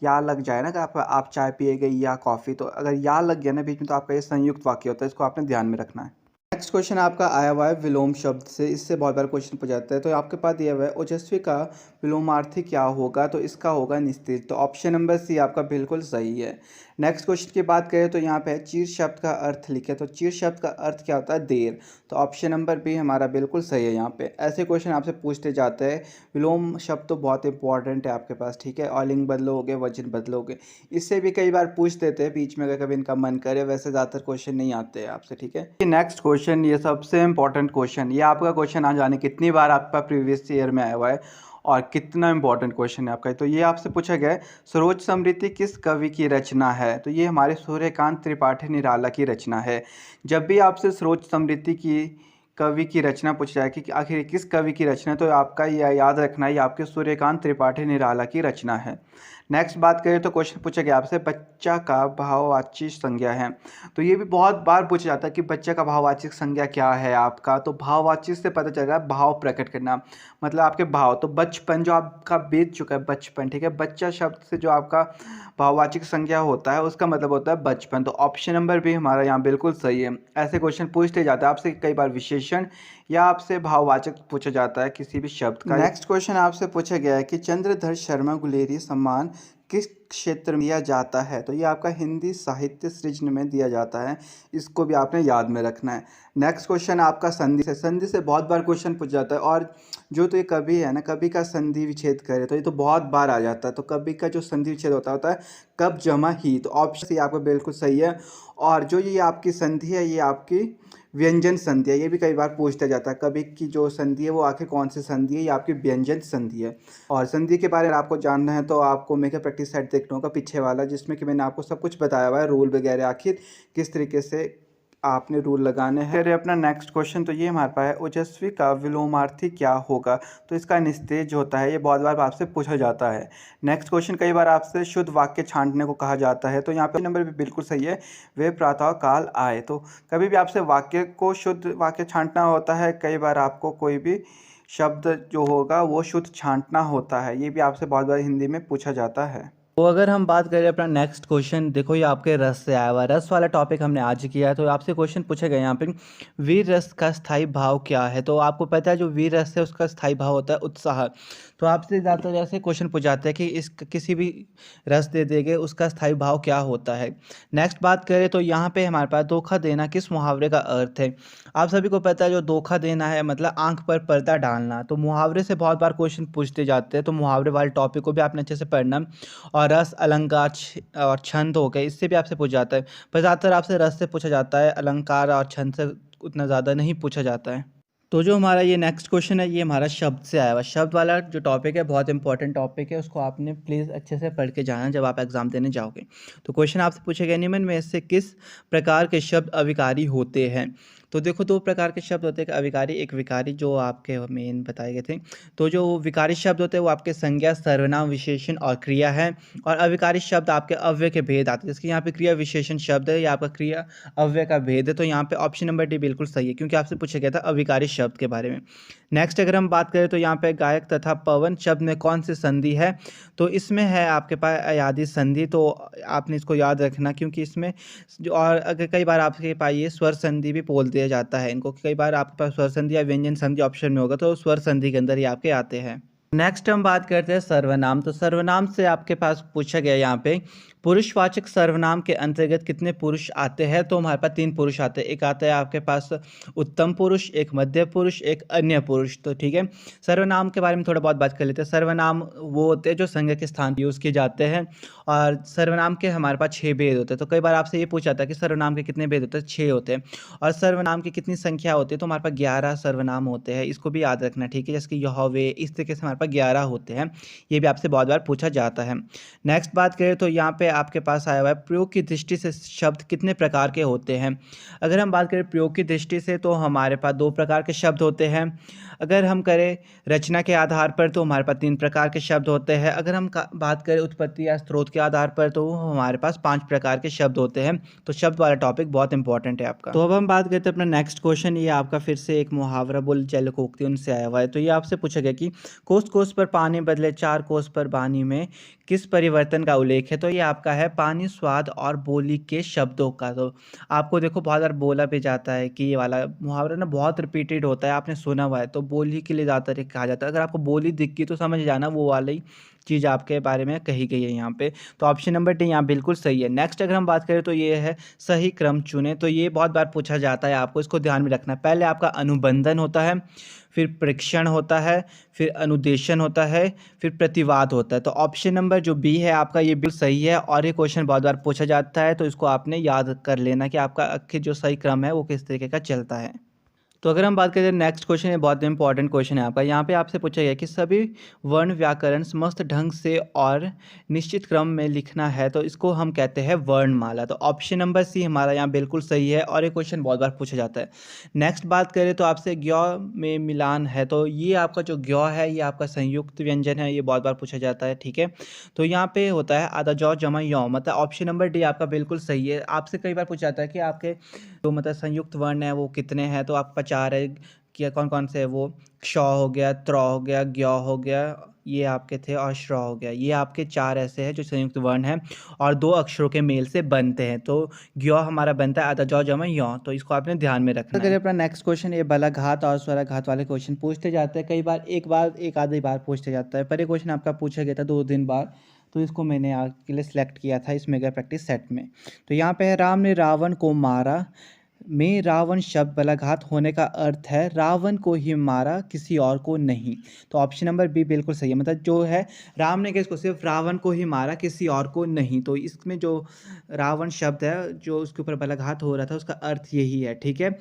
या लग जाए ना कि आप चाय पिएंगे या कॉफ़ी, तो अगर या लग गया ना बीच में तो आपका ये संयुक्त वाक्य होता है, इसको आपने ध्यान में रखना है। नेक्स्ट क्वेश्चन आपका आया हुआ है विलोम शब्द से, इससे बहुत बार क्वेश्चन पूछ जाता है। तो आपके पास दिया हुआ है ओजस्वी का विलोमार्थी क्या होगा, तो इसका होगा निस्तेज। तो ऑप्शन नंबर सी आपका बिल्कुल सही है। नेक्स्ट क्वेश्चन की बात करें तो यहाँ पे है चीर शब्द का अर्थ लिखे, तो चीर शब्द का अर्थ क्या होता है, देर। तो ऑप्शन नंबर बी हमारा बिल्कुल सही है। यहाँ पे ऐसे क्वेश्चन आपसे पूछते जाते हैं। विलोम शब्द तो बहुत इंपॉर्टेंट है आपके पास, ठीक है। और लिंग बदलोगे, वचन बदलोगे, इससे भी कई बार पूछ देते हैं बीच में अगर कभी इनका मन करे, वैसे ज़्यादातर क्वेश्चन नहीं आते हैं आपसे, ठीक है। नेक्स्ट क्वेश्चन, ये सबसे इंपॉर्टेंट क्वेश्चन, ये आपका क्वेश्चन आ जाने कितनी बार आपका प्रीवियस ईयर में आया हुआ है और कितना इंपॉर्टेंट क्वेश्चन है आपका। तो ये आपसे पूछा गया है, सरोज समृद्धि किस कवि की रचना है। तो ये हमारे सूर्यकांत त्रिपाठी निराला की रचना है। जब भी आपसे सरोज समृद्धि की कवि की रचना पूछी जाए कि आखिर किस कवि की रचना है, तो आपका यह याद रखना है, ये आपके सूर्यकांत त्रिपाठी निराला की रचना है। नेक्स्ट बात करें तो क्वेश्चन पूछा गया आपसे, बच्चा का भाववाची संज्ञा है। तो ये भी बहुत बार पूछा जाता है कि बच्चा का भाववाचक संज्ञा क्या है आपका। तो भाववाची से पता चल रहा है भाव प्रकट करना, मतलब आपके भाव। तो बचपन जो आपका बीत चुका है, बचपन, ठीक है। बच्चा शब्द से जो आपका भाववाचक संज्ञा होता है उसका मतलब होता है बचपन। तो ऑप्शन नंबर भी हमारा यहाँ बिल्कुल सही है। ऐसे क्वेश्चन पूछते जाते हैं आपसे, कई बार विशेषण या आपसे भाववाचक पूछा जाता है किसी भी शब्द का। नेक्स्ट क्वेश्चन आपसे पूछा गया है कि चंद्रधर शर्मा गुलेरी सम्मान किस क्षेत्र में दिया जाता है। तो ये आपका हिंदी साहित्य सृजन में दिया जाता है, इसको भी आपने याद में रखना है। नेक्स्ट क्वेश्चन आपका संधि से, संधि से बहुत बार क्वेश्चन पूछ जाता है। और जो तो ये कवि है ना, कवि का संधि विच्छेद करे, तो ये तो बहुत बार आ जाता है। तो कवि का जो संधि विच्छेद होता है कब जमा ही। तो ऑप्शन सी आपका बिल्कुल सही है। और जो ये आपकी संधि है, ये आपकी व्यंजन संधि है, ये भी कई बार पूछता जाता है। कवि की जो संधि है वो आखिर कौन सी संधि है, ये आपकी व्यंजन संधि है। और संधि के बारे में आपको जानना है तो आपको मेगा प्रैक्टिस सेट देखना होगा पीछे वाला, जिसमें कि मैंने आपको सब कुछ बताया हुआ है, रूल वगैरह आखिर किस तरीके से आपने रूल लगाने हैं। फिर अपना नेक्स्ट क्वेश्चन, तो ये हमारे पास है ओजस्वी का विलोमार्थी क्या होगा। तो इसका निस्तेज होता है, ये बहुत बार आपसे पूछा जाता है। नेक्स्ट क्वेश्चन, कई बार आपसे शुद्ध वाक्य छांटने को कहा जाता है। तो यहाँ पे नंबर भी बिल्कुल सही है, वे प्रातः काल आए। तो कभी भी आपसे वाक्य को शुद्ध वाक्य छांटना होता है, कई बार आपको कोई भी शब्द जो होगा वो शुद्ध छांटना होता है, ये भी आपसे बहुत बार हिंदी में पूछा जाता है। तो अगर हम बात करें अपना नेक्स्ट क्वेश्चन, देखो ये आपके रस से आया हुआ है। रस वाला टॉपिक हमने आज किया है। तो आपसे क्वेश्चन पूछे गए यहाँ पे, वीर रस का स्थायी भाव क्या है। तो आपको पता है जो वीर रस है उसका स्थायी भाव होता है उत्साह। तो आपसे ज़्यादातर ऐसे क्वेश्चन पूछ जाते हैं कि इस किसी भी रस दे देंगे उसका स्थायी भाव क्या होता है। नेक्स्ट बात करें तो यहाँ पे हमारे पास धोखा देना किस मुहावरे का अर्थ है। आप सभी को पता है जो धोखा देना है मतलब आंख पर पर्दा डालना। तो मुहावरे से बहुत बार क्वेश्चन पूछते जाते हैं, तो मुहावरे वाले टॉपिक को भी आपने अच्छे से पढ़ना। और रस, अलंकार और छंद हो गए, इससे भी आपसे पूछा जाता है। पर ज़्यादातर आपसे रस से पूछा जाता है, अलंकार और छंद से उतना ज़्यादा नहीं पूछा जाता है। तो जो हमारा ये नेक्स्ट क्वेश्चन है, ये हमारा शब्द से आया हुआ। शब्द वाला जो टॉपिक है बहुत इंपॉर्टेंट टॉपिक है, उसको आपने प्लीज़ अच्छे से पढ़ के जाना जब आप एग्ज़ाम देने जाओगे। तो क्वेश्चन आपसे पूछे गए, निम्न में से किस प्रकार के शब्द अविकारी होते हैं। तो देखो दो प्रकार के शब्द होते हैं, एक अविकारी एक विकारी, जो आपके मेन बताए गए थे। तो जो विकारी शब्द होते हैं वो आपके संज्ञा, सर्वनाम, विशेषण और क्रिया है। और अविकारी शब्द आपके अव्यय के भेद आते हैं, जैसे यहाँ पे क्रिया विशेषण शब्द है या आपका क्रिया अव्यय का भेद है। तो यहाँ पे ऑप्शन नंबर डी बिल्कुल सही है, क्योंकि आपसे पूछा गया था अविकारी शब्द के बारे में। नेक्स्ट अगर हम बात करें तो यहाँ पे गायक तथा पवन शब्द में कौन सी संधि है। तो इसमें है आपके पास अयादि संधि। तो आपने इसको याद रखना, क्योंकि इसमें जो और अगर कई बार आपके पास ये स्वर संधि भी बोल दिया जाता है इनको, कई बार आपके पास स्वर संधि या व्यंजन संधि ऑप्शन में होगा, तो स्वर संधि के अंदर ही आपके आते हैं। नेक्स्ट हम बात करते हैं सर्वनाम। तो सर्वनाम से आपके पास पूछा गया यहाँ पे पुरुषवाचक सर्वनाम के अंतर्गत कितने पुरुष आते हैं। तो हमारे पास 3 पुरुष आते हैं। एक आता है आपके पास उत्तम पुरुष, एक मध्य पुरुष, एक अन्य पुरुष। तो ठीक है, सर्वनाम के बारे में थोड़ा बहुत बात कर लेते हैं। सर्वनाम वो होते हैं जो संज्ञा के स्थान पर यूज़ किए जाते हैं और सर्वनाम के हमारे पास 6 भेद होते हैं। तो कई बार आपसे ये पूछा जाता है कि सर्वनाम के कितने भेद होते हैं। 6 होते हैं। और सर्वनाम की कितनी संख्या होती है। तो हमारे पास 11 सर्वनाम होते हैं। इसको भी याद रखना, ठीक है। जैसे कि यहोवे, इस तरीके से हमारे पास 11 होते हैं। ये भी आपसे बहुत बार पूछा जाता है। नेक्स्ट बात करें तो यहाँ पे आपके पास आया हुआ है प्रयोग की दृष्टि से शब्द कितने प्रकार के होते हैं। अगर हम बात करें प्रयोग की दृष्टि से तो हमारे पास 2 प्रकार के शब्द होते हैं। अगर हम करें रचना के आधार पर तो हमारे पास 3 प्रकार के शब्द होते हैं। अगर हम बात करें उत्पत्ति या स्रोत के आधार पर तो हमारे पास 5 प्रकार के शब्द होते हैं। तो शब्द वाला टॉपिक बहुत इंपॉर्टेंट है आपका। तो अब हम बात करते हैं अपना नेक्स्ट क्वेश्चन। ये आपका फिर से एक मुहावरा बोल चैलकोक्ति उनसे आया हुआ है। तो ये आपसे पूछा गया कि कोस कोस पर पानी बदले 4 कोस पर पानी में किस परिवर्तन का उल्लेख है। तो ये आपका है पानी, स्वाद और बोली के शब्दों का। तो आपको देखो बहुत बार बोला भी जाता है कि ये वाला मुहावरा ना बहुत रिपीटेड होता है, आपने सुना हुआ है। तो बोली के लिए ज़्यादातर कहा जाता है। अगर आपको बोली दिख गई तो समझ जाना वो वाली चीज़ आपके बारे में कही गई है यहाँ पे। तो ऑप्शन नंबर डी यहाँ बिल्कुल सही है। नेक्स्ट अगर हम बात करें तो ये है सही क्रम चुने। तो ये बहुत बार पूछा जाता है, आपको इसको ध्यान में रखना है। पहले आपका अनुबंधन होता है, फिर परीक्षण होता है, फिर अनुदेशन होता है, फिर प्रतिवाद होता है। तो ऑप्शन नंबर जो बी है आपका ये बिल्कुल सही है। और ये क्वेश्चन बहुत बार पूछा जाता है तो इसको आपने याद कर लेना कि आपका जो सही क्रम है वो किस तरीके का चलता है। तो अगर हम बात करें नेक्स्ट क्वेश्चन, ये बहुत इंपॉर्टेंट क्वेश्चन है आपका। यहाँ पे आपसे पूछा गया कि सभी वर्ण व्याकरण समस्त ढंग से और निश्चित क्रम में लिखना है। तो इसको हम कहते हैं वर्णमाला। तो ऑप्शन नंबर सी हमारा यहाँ बिल्कुल सही है और ये क्वेश्चन बहुत बार पूछा जाता है। नेक्स्ट बात करें तो आपसे ग्यो में मिलान है। तो ये आपका जो ग्यो है ये आपका संयुक्त व्यंजन है, ये बहुत बार पूछा जाता है, ठीक है। तो यहाँ पे होता है आधा जौ जमा यौ, मतलब ऑप्शन नंबर डी आपका बिल्कुल सही है। आपसे कई बार पूछा जाता है कि आपके जो मतलब संयुक्त वर्ण है वो कितने हैं। तो आपका 4 है। क्या कौन कौन से है वो, क्ष हो गया, त्र हो गया, ग्य हो गया, ये आपके थे, और श्र हो गया। ये आपके 4 ऐसे हैं जो संयुक्त वर्ण हैं और 2 अक्षरों के मेल से बनते हैं। तो ग्य हमारा बनता है आधा जौ जमा यौ। तो इसको आपने ध्यान में रखना है। अपना नेक्स्ट क्वेश्चन, ये बलाघात और स्वराघात वाले क्वेश्चन पूछते जाते हैं। कई बार एक आधी बार पूछते जाता है, पर ये क्वेश्चन आपका पूछा गया था 2 दिन बाद। तो इसको मैंने आपके लिए सिलेक्ट किया था इस मेगा प्रैक्टिस सेट में। तो यहाँ पे है राम ने रावण को मारा में रावण शब्द बलाघात होने का अर्थ है रावण को ही मारा, किसी और को नहीं। तो ऑप्शन नंबर बी बिल्कुल सही है। मतलब जो है राम ने किसको, सिर्फ रावण को ही मारा, किसी और को नहीं। तो इसमें जो रावण शब्द है जो उसके ऊपर बलाघात हो रहा था उसका अर्थ यही है, ठीक है।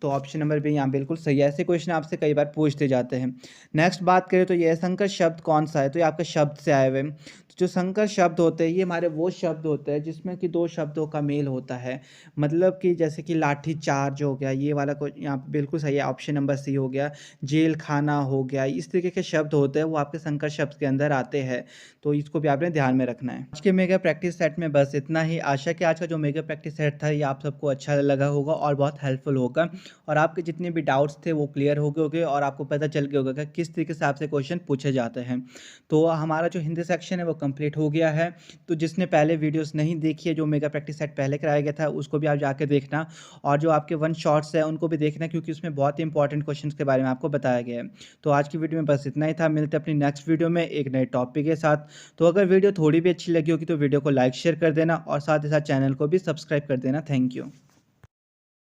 तो ऑप्शन नंबर बी यहाँ बिल्कुल सही है। ऐसे क्वेश्चन आपसे कई बार पूछते जाते हैं। नेक्स्ट बात करें तो ये संकर शब्द कौन सा है। तो ये आपके शब्द से आए हुए। तो जो संकर शब्द होते हैं ये हमारे वो शब्द होते हैं जिसमें कि 2 शब्दों का मेल होता है। मतलब कि जैसे कि लाठी चार्ज हो गया, ये वाला को यहाँ पे बिल्कुल सही है, ऑप्शन नंबर सी हो गया। जेल खाना हो गया, इस तरीके के शब्द होते हैं वो आपके संकर शब्द के अंदर आते हैं। तो इसको भी आपने ध्यान में रखना है। आज के मेगा प्रैक्टिस सेट में बस इतना ही। आशा कि आज का जो मेगा प्रैक्टिस सेट था ये आप सबको अच्छा लगा होगा और बहुत हेल्पफुल होगा और आपके जितने भी डाउट्स थे वो क्लियर हो गए होंगे और आपको पता चल गया होगा कि किस तरीके से आपसे क्वेश्चन पूछे जाते हैं। तो हमारा जो हिंदी सेक्शन है वो कंप्लीट हो गया है। तो जिसने पहले वीडियोस नहीं देखी है, जो मेगा प्रैक्टिस सेट पहले कराया गया था, उसको भी आप जाके देखना और जो आपके 1 शॉर्ट्स है उनको भी देखना क्योंकि उसमें बहुत ही इंपॉर्टेंट क्वेश्चन के बारे में आपको बताया गया है। तो आज की वीडियो में बस इतना ही था। मिलते हैं अपनी नेक्स्ट वीडियो में एक नए टॉपिक के साथ। तो अगर वीडियो थोड़ी भी अच्छी लगी होगी तो वीडियो को लाइक शेयर कर देना और साथ ही साथ चैनल को भी सब्सक्राइब कर देना। Thank you.